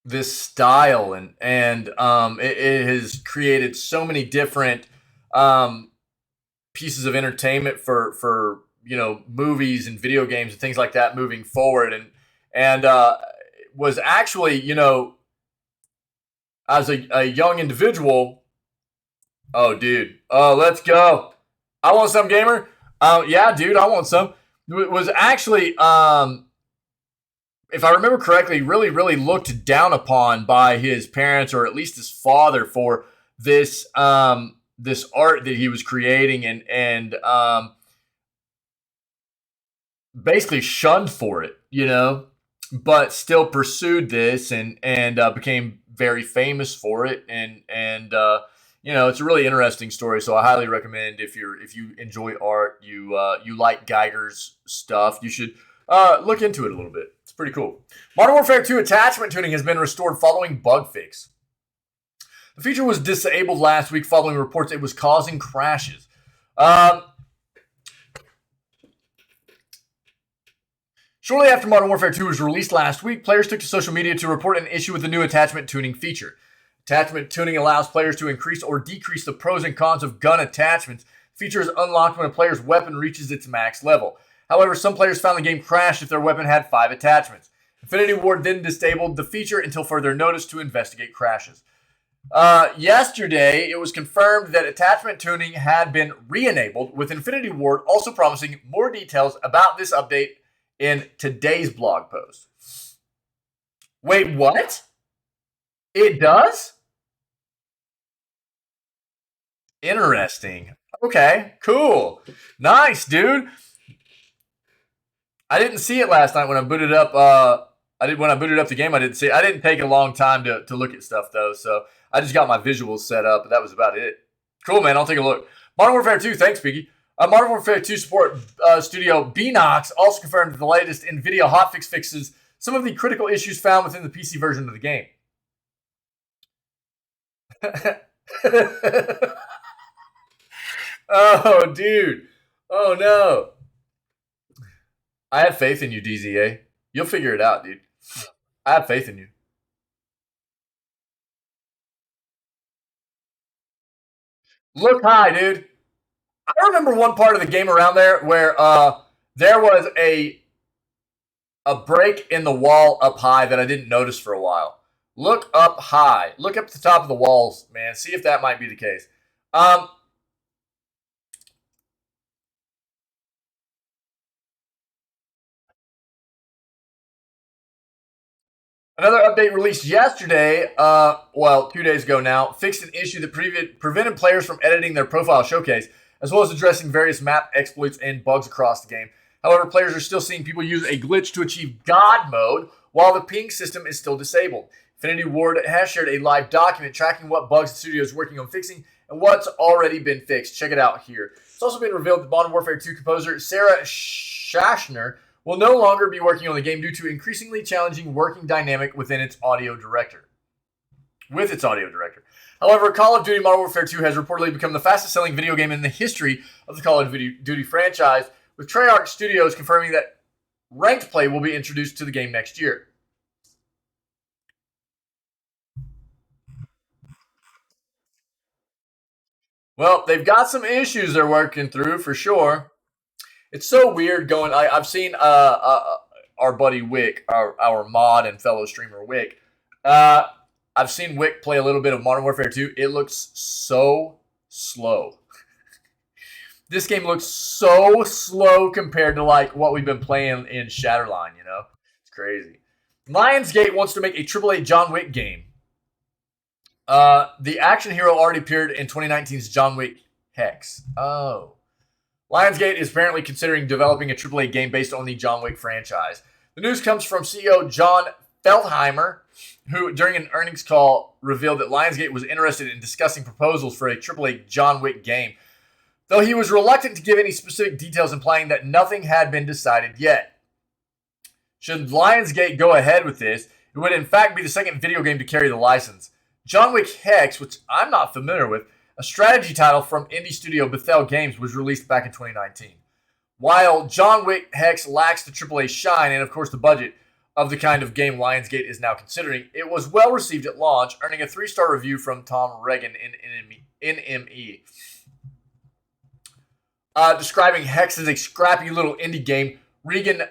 this style, and it has created so many different pieces of entertainment for movies and video games and things like that moving forward, and was actually as a young individual. Oh, dude. Oh, let's go. I want some, gamer. Yeah, dude, I want some. It was actually, if I remember correctly, really, really looked down upon by his parents, or at least his father, for this this art that he was creating, and basically shunned for it, but still pursued this and became very famous for it, and it's a really interesting story. So I highly recommend, if you enjoy art, you like Geiger's stuff, you should look into it a little bit. It's pretty cool. Modern Warfare 2 attachment tuning has been restored following bug fix. The feature was disabled last week following reports it was causing crashes. Shortly after Modern Warfare 2 was released last week, players took to social media to report an issue with the new attachment tuning feature. Attachment tuning allows players to increase or decrease the pros and cons of gun attachments. The feature is unlocked when a player's weapon reaches its max level. However, some players found the game crashed if their weapon had 5 attachments. Infinity Ward then disabled the feature until further notice to investigate crashes. Yesterday, it was confirmed that attachment tuning had been re-enabled, with Infinity Ward also promising more details about this update in today's blog post. Wait, what? It does? Interesting. Okay, cool. Nice, dude. I didn't see it last night when I booted up. When I booted up the game. I didn't see it. I didn't take a long time to look at stuff though, so I just got my visuals set up, but that was about it. Cool, man. I'll take a look. Modern Warfare 2. Thanks, Piggy. Modern Warfare 2 support studio Beanox also confirmed that the latest NVIDIA hotfix fixes some of the critical issues found within the PC version of the game. Oh, dude. Oh, no. I have faith in you, DZA. You'll figure it out, dude. I have faith in you. Look high, dude. I remember one part of the game around there where there was a break in the wall up high that I didn't notice for a while. Look up high. Look up the top of the walls, man. See if that might be the case. Another update released yesterday, 2 days ago now, fixed an issue that prevented players from editing their profile showcase, as well as addressing various map exploits and bugs across the game. However, players are still seeing people use a glitch to achieve God mode, while the ping system is still disabled. Infinity Ward has shared a live document tracking what bugs the studio is working on fixing and what's already been fixed. Check it out here. It's also been revealed that Modern Warfare 2 composer Sarah Schachner will no longer be working on the game due to increasingly challenging working dynamic within its audio director. However, Call of Duty Modern Warfare 2 has reportedly become the fastest-selling video game in the history of the Call of Duty franchise, with Treyarch Studios confirming that ranked play will be introduced to the game next year. Well, they've got some issues they're working through for sure. It's so weird going. I've seen our buddy Wick, our mod and fellow streamer Wick. I've seen Wick play a little bit of Modern Warfare 2. It looks so slow. This game looks so slow compared to like what we've been playing in Shatterline, you know? It's crazy. Lionsgate wants to make a AAA John Wick game. The action hero already appeared in 2019's John Wick Hex. Oh. Lionsgate is apparently considering developing a AAA game based on the John Wick franchise. The news comes from CEO John Feldheimer, who during an earnings call revealed that Lionsgate was interested in discussing proposals for a AAA John Wick game, though he was reluctant to give any specific details, implying that nothing had been decided yet. Should Lionsgate go ahead with this, it would in fact be the second video game to carry the license. John Wick Hex, which I'm not familiar with, a strategy title from indie studio Bethel Games, was released back in 2019. While John Wick Hex lacks the AAA shine and, of course, the budget of the kind of game Lionsgate is now considering, it was well received at launch, earning a 3-star review from Tom Regan in NME. Describing Hex as a scrappy little indie game, Regan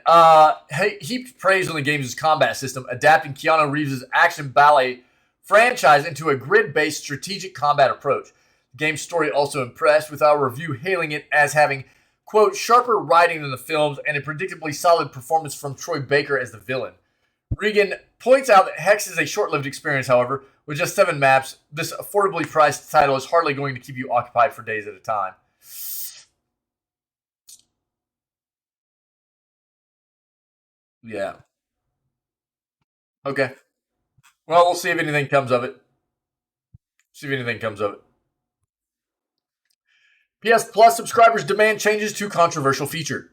heaped praise on the game's combat system, adapting Keanu Reeves' action ballet franchise into a grid-based strategic combat approach. The game's story also impressed, with our review hailing it as having, quote, sharper writing than the films and a predictably solid performance from Troy Baker as the villain. Regan points out that Hex is a short-lived experience, however. With just 7 maps, this affordably priced title is hardly going to keep you occupied for days at a time. Yeah. Okay. Well, we'll see if anything comes of it. PS Plus subscribers demand changes to controversial feature.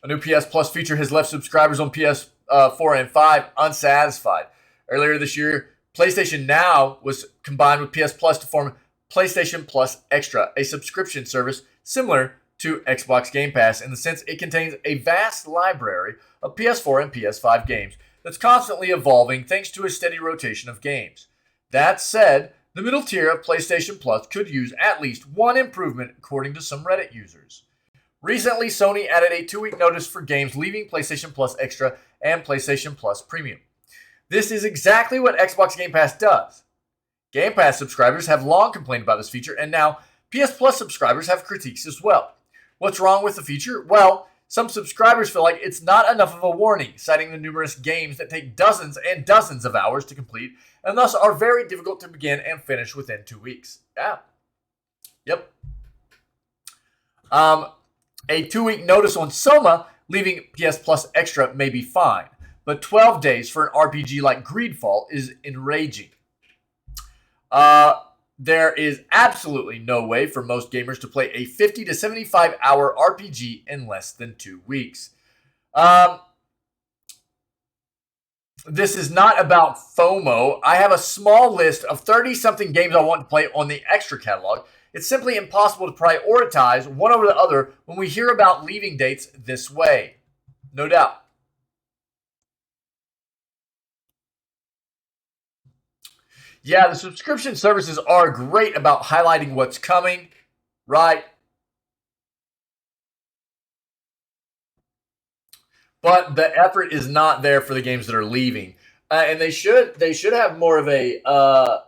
A new PS Plus feature has left subscribers on PS4 and 5 unsatisfied. Earlier this year, PlayStation Now was combined with PS Plus to form PlayStation Plus Extra, a subscription service similar to Xbox Game Pass in the sense it contains a vast library of PS4 and PS5 games that's constantly evolving thanks to a steady rotation of games. That said, the middle tier of PlayStation Plus could use at least one improvement, according to some Reddit users. Recently, Sony added a 2-week notice for games leaving PlayStation Plus Extra and PlayStation Plus Premium. This is exactly what Xbox Game Pass does. Game Pass subscribers have long complained about this feature, and now PS Plus subscribers have critiques as well. What's wrong with the feature? Well, some subscribers feel like it's not enough of a warning, citing the numerous games that take dozens and dozens of hours to complete and thus are very difficult to begin and finish within 2 weeks. Yeah. Yep. A 2-week notice on Soma leaving PS Plus Extra may be fine, but 12 days for an RPG like Greedfall is enraging. There is absolutely no way for most gamers to play a 50 to 75 hour RPG in less than 2 weeks. This is not about FOMO. I have a small list of 30-something games I want to play on the Extra catalog. It's simply impossible to prioritize one over the other when we hear about leaving dates this way. No doubt. Yeah, the subscription services are great about highlighting what's coming, right? But the effort is not there for the games that are leaving, and they should have more of a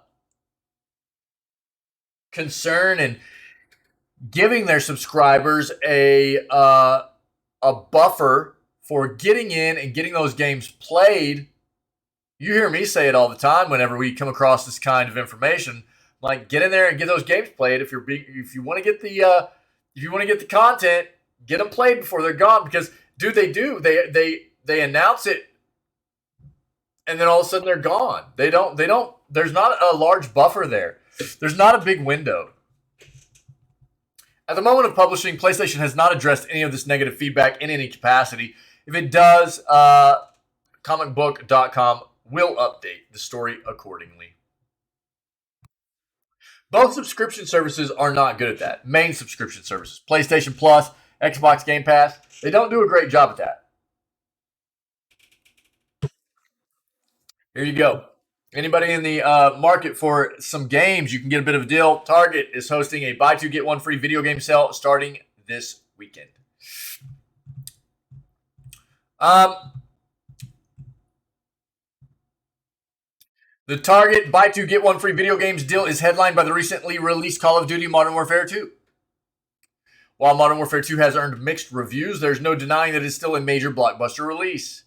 concern in giving their subscribers a buffer for getting in and getting those games played. You hear me say it all the time whenever we come across this kind of information. Like, get in there and get those games played. If you want to get the content, get them played before they're gone. Because they announce it, and then all of a sudden they're gone. They don't. There's not a large buffer there. There's not a big window. At the moment of publishing, PlayStation has not addressed any of this negative feedback in any capacity. If it does, comicbook.com will update the story accordingly. Both subscription services are not good at that. Main subscription services, PlayStation Plus, Xbox Game Pass, they don't do a great job at that. Here you go. Anybody in the market for some games, you can get a bit of a deal. Target is hosting a buy two, get one free video game sale starting this weekend. The Target buy two, get one free video games deal is headlined by the recently released Call of Duty Modern Warfare 2. While Modern Warfare 2 has earned mixed reviews, there's no denying that it's still a major blockbuster release.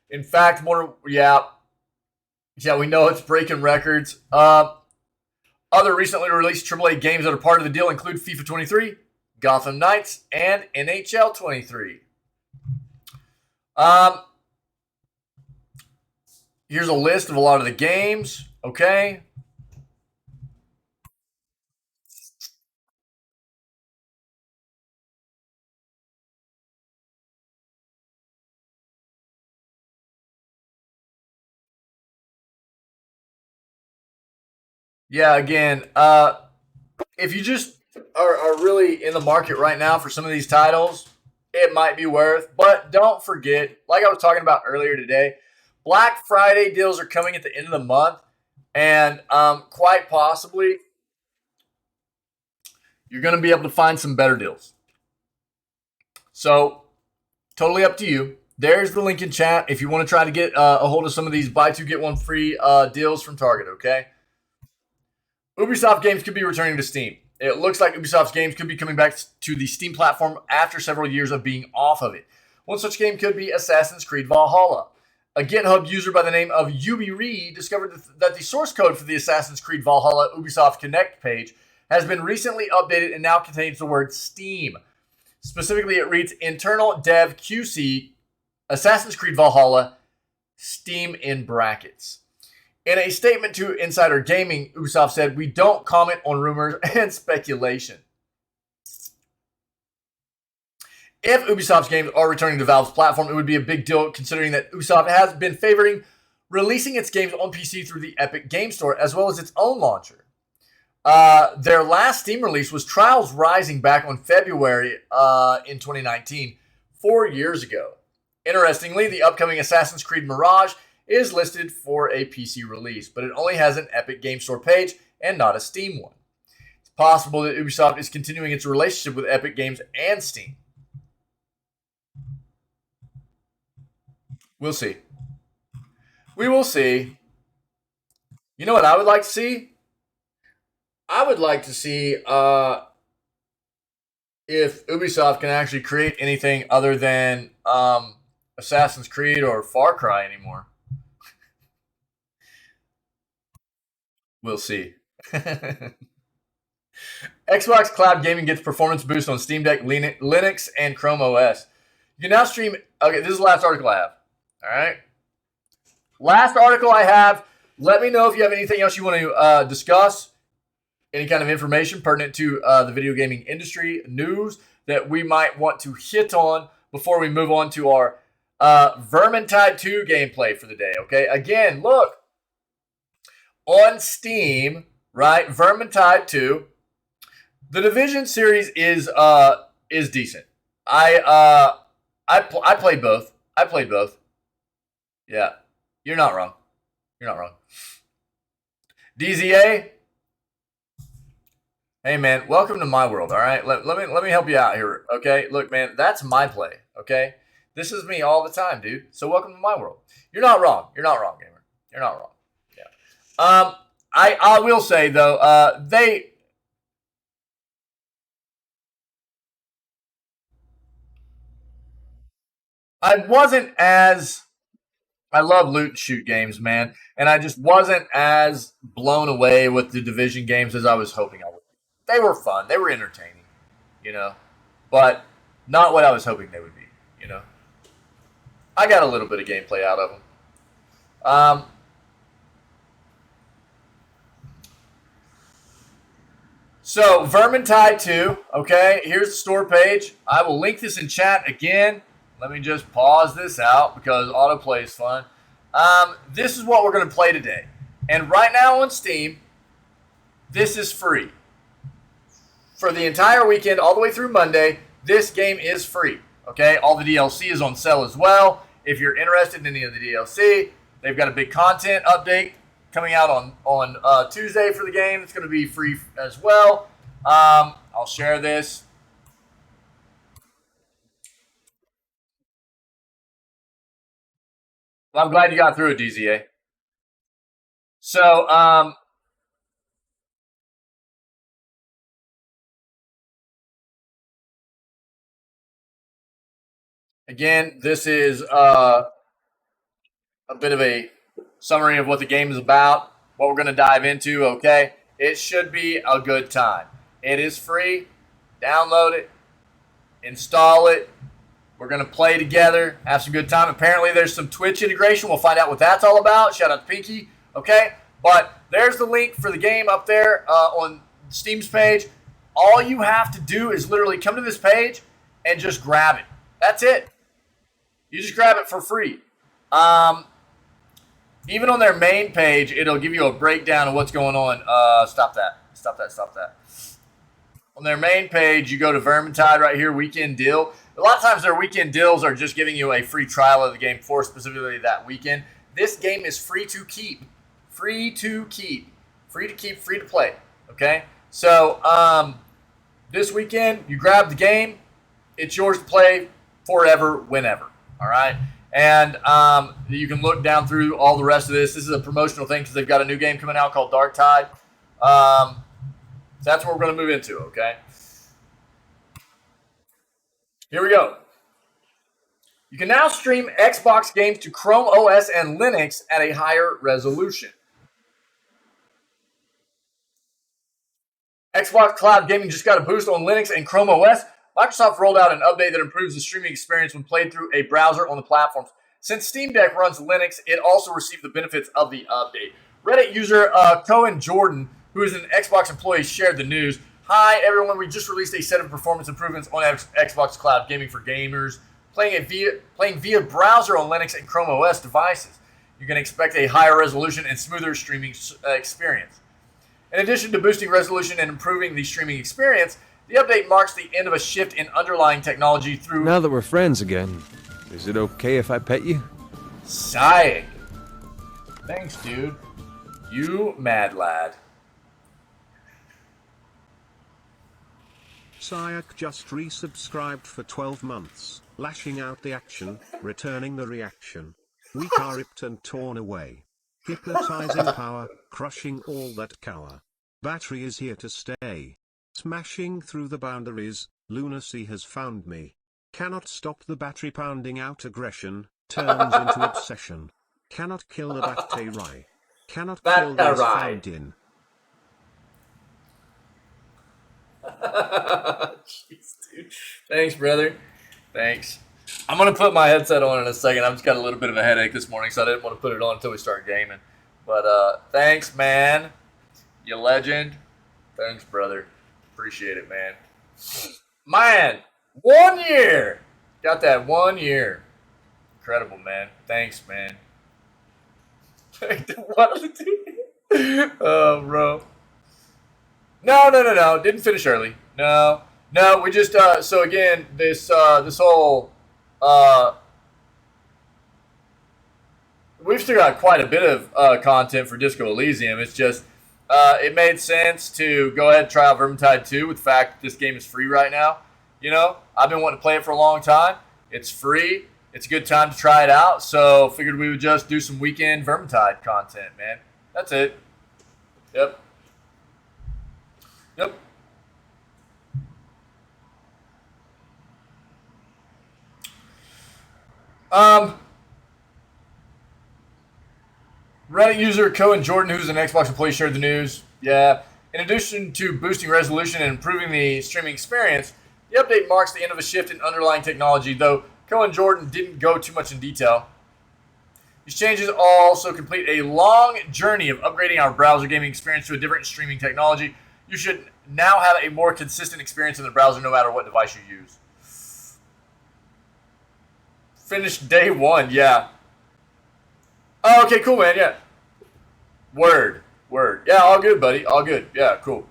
In fact, yeah, we know it's breaking records. Other recently released AAA games that are part of the deal include FIFA 23, Gotham Knights, and NHL 23. Here's a list of a lot of the games, okay? Yeah, again, if you just are really in the market right now for some of these titles, it might be worth. But don't forget, like I was talking about earlier today, Black Friday deals are coming at the end of the month, and quite possibly you're going to be able to find some better deals. So, totally up to you. There's the link in chat if you want to try to get a hold of some of these buy two, get one free deals from Target, okay? Ubisoft games could be returning to Steam. It looks like Ubisoft's games could be coming back to the Steam platform after several years of being off of it. One such game could be Assassin's Creed Valhalla. A GitHub user by the name of UbiReed discovered that the source code for the Assassin's Creed Valhalla Ubisoft Connect page has been recently updated and now contains the word Steam. Specifically, it reads internal dev QC Assassin's Creed Valhalla Steam in brackets. In a statement to Insider Gaming, Ubisoft said, "We don't comment on rumors and speculation." If Ubisoft's games are returning to Valve's platform, it would be a big deal considering that Ubisoft has been favoring releasing its games on PC through the Epic Game Store as well as its own launcher. Their last Steam release was Trials Rising back on February in 2019, 4 years ago. Interestingly, the upcoming Assassin's Creed Mirage is listed for a PC release, but it only has an Epic Game Store page and not a Steam one. It's possible that Ubisoft is continuing its relationship with Epic Games and Steam. We'll see. We will see. You know what I would like to see? I would like to see if Ubisoft can actually create anything other than Assassin's Creed or Far Cry anymore. We'll see. Xbox Cloud Gaming gets performance boost on Steam Deck, Linux, and Chrome OS. You can now stream. Okay, this is the last article I have. All right. Last article I have. Let me know if you have anything else you want to discuss. Any kind of information pertinent to the video gaming industry, news that we might want to hit on before we move on to our Vermintide 2 gameplay for the day. Okay. Again, look. On Steam, right? Vermintide 2. The Division series is decent. I played both. I played both. Yeah. You're not wrong. You're not wrong. DZA. Hey man, welcome to my world, all right? Let me help you out here, okay? Look, man, that's my play, okay? This is me all the time, dude. So welcome to my world. You're not wrong. You're not wrong, gamer. You're not wrong. I will say though, I love loot and shoot games, man, and I just wasn't as blown away with the Division games as I was hoping I would. They were fun, they were entertaining, you know, but not what I was hoping they would be, you know. I got a little bit of gameplay out of them. So, Vermintide 2, okay, here's the store page. I will link this in chat again. Let me just pause this out because autoplay is fun. This is what we're going to play today. And right now on Steam, this is free. For the entire weekend, all the way through Monday, this game is free. Okay, all the DLC is on sale as well. If you're interested in any of the DLC, they've got a big content update coming out on Tuesday for the game. It's going to be free as well. I'll share this. Well, I'm glad you got through it, DZA. So, again, this is a bit of a summary of what the game is about, what we're going to dive into, okay? It should be a good time. It is free. Download it. Install it. We're going to play together, have some good time. Apparently, there's some Twitch integration. We'll find out what that's all about. Shout out to Pinky, okay? But there's the link for the game up there on Steam's page. All you have to do is literally come to this page and just grab it. That's it. You just grab it for free. Even on their main page, it'll give you a breakdown of what's going on. Stop that. On their main page, you go to Vermintide right here, weekend deal. A lot of times their weekend deals are just giving you a free trial of the game for specifically that weekend. This game is free to keep. Free to play. Okay? So, this weekend, you grab the game. It's yours to play forever, whenever. All right? And you can look down through all the rest of this. This is a promotional thing because they've got a new game coming out called Dark Tide. That's what we're going to move into, okay? Here we go. You can now stream Xbox games to Chrome OS and Linux at a higher resolution. Xbox Cloud Gaming just got a boost on Linux and Chrome OS. Microsoft rolled out an update that improves the streaming experience when played through a browser on the platforms. Since Steam Deck runs Linux, it also received the benefits of the update. Reddit user Cohen Jordan, who is an Xbox employee, shared the news. Hi, everyone. We just released a set of performance improvements on Xbox Cloud Gaming for gamers playing via browser on Linux and Chrome OS devices. You can expect a higher resolution and smoother streaming experience. In addition to boosting resolution and improving the streaming experience, the update marks the end of a shift in underlying technology through... Now that we're friends again, is it okay if I pet you? Sighing. Thanks, dude. You mad lad. Sayak just resubscribed for 12 months, lashing out the action, returning the reaction. Weak are ripped and torn away. Hypnotizing power, crushing all that cower. Battery is here to stay. Smashing through the boundaries, lunacy has found me. Cannot stop the battery pounding out aggression, turns into obsession. Cannot kill the battery. Cannot kill those found in. Jeez, dude. Thanks, brother. Thanks. I'm going to put my headset on in a second. I've just got a little bit of a headache this morning, so I didn't want to put it on until we start gaming. But thanks, man. You legend. Thanks, brother. Appreciate it, man. Man, 1 year. Got that 1 year. Incredible, man. Thanks, man. Oh, bro. No. Didn't finish early. No. We just so again, this whole we've still got quite a bit of content for Disco Elysium. It's just it made sense to go ahead and try out Vermintide 2 with the fact that this game is free right now. You know, I've been wanting to play it for a long time. It's free. It's a good time to try it out. So figured we would just do some weekend Vermintide content, man. That's it. Yep. Reddit user Cohen Jordan, who's an Xbox employee, shared the news. Yeah. In addition to boosting resolution and improving the streaming experience, the update marks the end of a shift in underlying technology, though Cohen Jordan didn't go too much in detail. These changes also complete a long journey of upgrading our browser gaming experience to a different streaming technology. You should now have a more consistent experience in the browser no matter what device you use. finished day 1, yeah. Oh, okay, cool, man, yeah. Word. Yeah, all good, buddy. All good. Yeah, cool.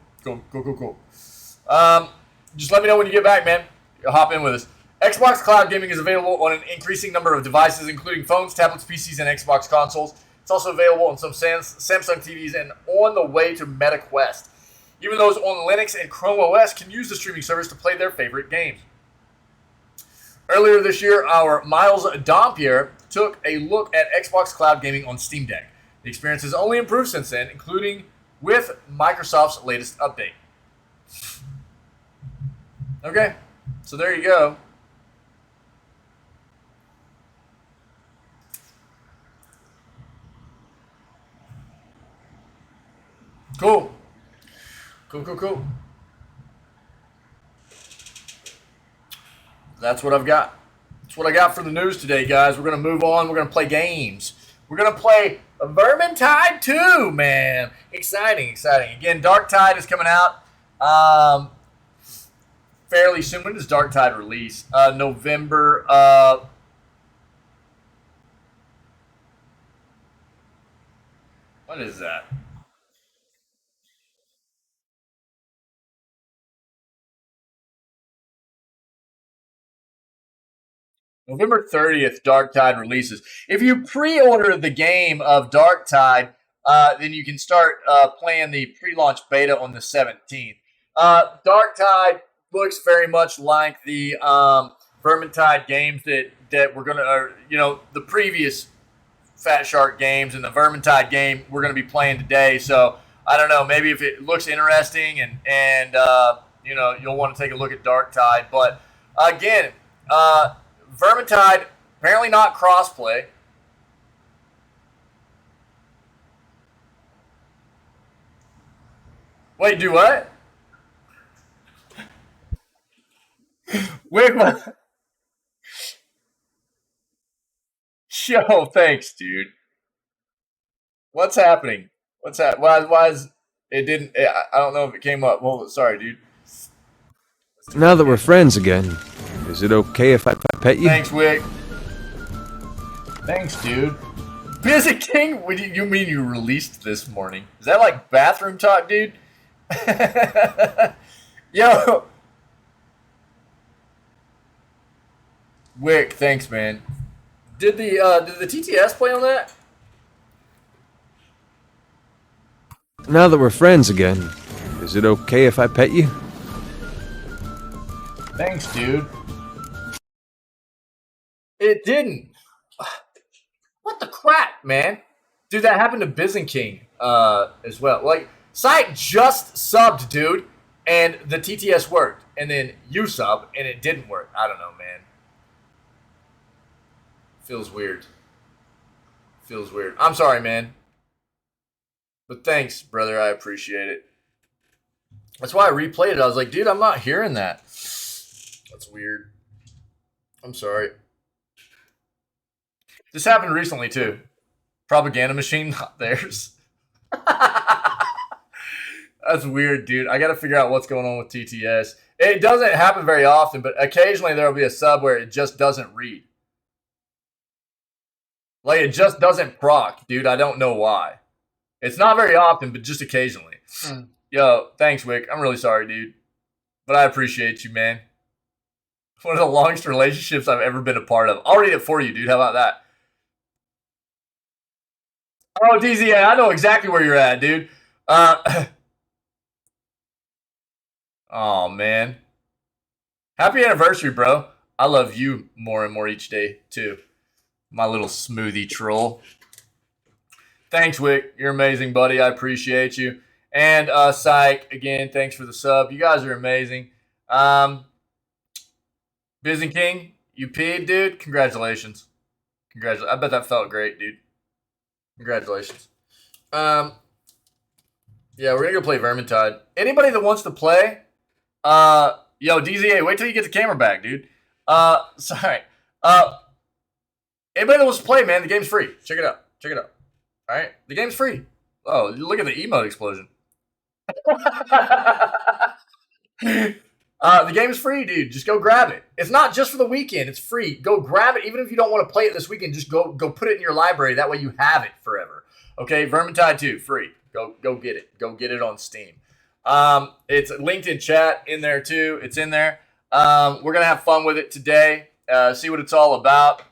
Just let me know when you get back, man. You'll hop in with us. Xbox Cloud Gaming is available on an increasing number of devices, including phones, tablets, PCs, and Xbox consoles. It's also available on some Samsung TVs and on the way to Meta Quest. Even those on Linux and Chrome OS can use the streaming service to play their favorite games. Earlier this year, our Miles Dompier took a look at Xbox Cloud Gaming on Steam Deck. The experience has only improved since then, including with Microsoft's latest update. Okay, so there you go. Cool. That's what I've got. That's what I got for the news today, guys. We're going to move on. We're going to play games. We're going to play Vermintide 2, man. Exciting. Again, Darktide is coming out fairly soon. When does Darktide release? November. What is that? November 30th, Darktide releases. If you pre-order the game of Darktide, then you can start playing the pre-launch beta on the 17th. Darktide looks very much like the Vermintide games that we're gonna, the previous Fat Shark games and the Vermintide game we're gonna be playing today. So I don't know, maybe if it looks interesting and you'll want to take a look at Darktide. But again, Vermintide, apparently not crossplay. Wait, do what? Wait, what? Yo, thanks, dude. What's happening? Why is it didn't? I don't know if it came up. Well, sorry, dude. Now that we're friends again, is it okay if I pet you? Thanks, Wick. Thanks, dude. Busy King? What do you mean you released this morning? Is that like bathroom talk, dude? Yo. Wick, thanks, man. Did the TTS play on that? Now that we're friends again, is it okay if I pet you? Thanks, dude. It didn't. What the crap, man? Dude, that happened to Bizon King as well. Like, Sight just subbed, dude, and the TTS worked. And then you sub, and it didn't work. I don't know, man. Feels weird. I'm sorry, man. But thanks, brother. I appreciate it. That's why I replayed it. I was like, dude, I'm not hearing that. That's weird. I'm sorry. This happened recently, too. Propaganda machine, not theirs. That's weird, dude. I got to figure out what's going on with TTS. It doesn't happen very often, but occasionally there will be a sub where it just doesn't read. Like, it just doesn't proc, dude. I don't know why. It's not very often, but just occasionally. Yo, thanks, Wick. I'm really sorry, dude. But I appreciate you, man. One of the longest relationships I've ever been a part of. I'll read it for you, dude. How about that? Oh, DZA, I know exactly where you're at, dude. Oh, man. Happy anniversary, bro. I love you more and more each day, too. My little smoothie troll. Thanks, Wick. You're amazing, buddy. I appreciate you. And Psych, again, thanks for the sub. You guys are amazing. Bizon King, you peed, dude? Congratulations. I bet that felt great, dude. Congratulations. Yeah, we're going to go play Vermintide. Anybody that wants to play, yo, DZA, wait till you get the camera back, dude. Sorry. Anybody that wants to play, man, the game's free. Check it out. All right? The game's free. Oh, look at the emote explosion. The game is free, dude. Just go grab it. It's not just for the weekend. It's free. Go grab it. Even if you don't want to play it this weekend, just go put it in your library. That way you have it forever. Okay, Vermintide 2, free. Go get it. Go get it on Steam. It's linked in chat in there too. It's in there. We're going to have fun with it today. See what it's all about.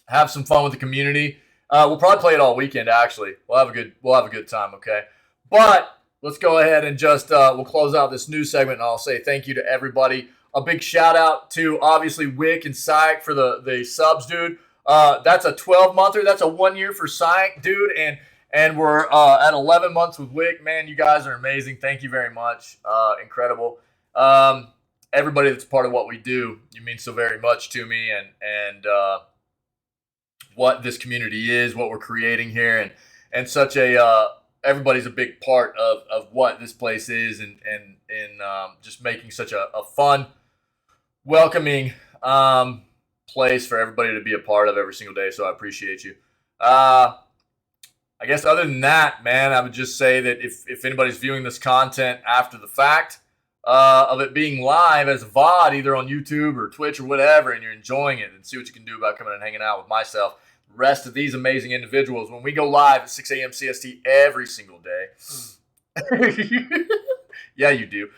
Have some fun with the community. We'll probably play it all weekend, actually. We'll have a good time, okay? But let's go ahead and just we'll close out this news segment, and I'll say thank you to everybody. A big shout out to obviously Wick and Syke for the subs, dude. That's a 12-monther. That's a 1 year for Syke, dude. And we're at 11 months with Wick. Man, you guys are amazing. Thank you very much. Incredible. Everybody that's part of what we do, you mean so very much to me, and what this community is, what we're creating here, and such a everybody's a big part of what this place is, and just making such a fun, welcoming place for everybody to be a part of every single day. So I appreciate you. I guess other than that, man, I would just say that if anybody's viewing this content after the fact of it being live as a VOD, either on YouTube or Twitch or whatever, and you're enjoying it, and see what you can do about coming and hanging out with myself, the rest of these amazing individuals, when we go live at 6 a.m. CST every single day. Yeah, you do.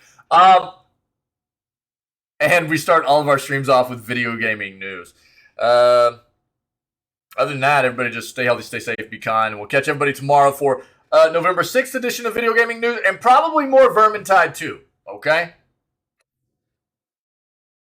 And we start all of our streams off with video gaming news. Other than that, everybody just stay healthy, stay safe, be kind, and we'll catch everybody tomorrow for November 6th edition of Video Gaming News, and probably more Vermintide 2, okay?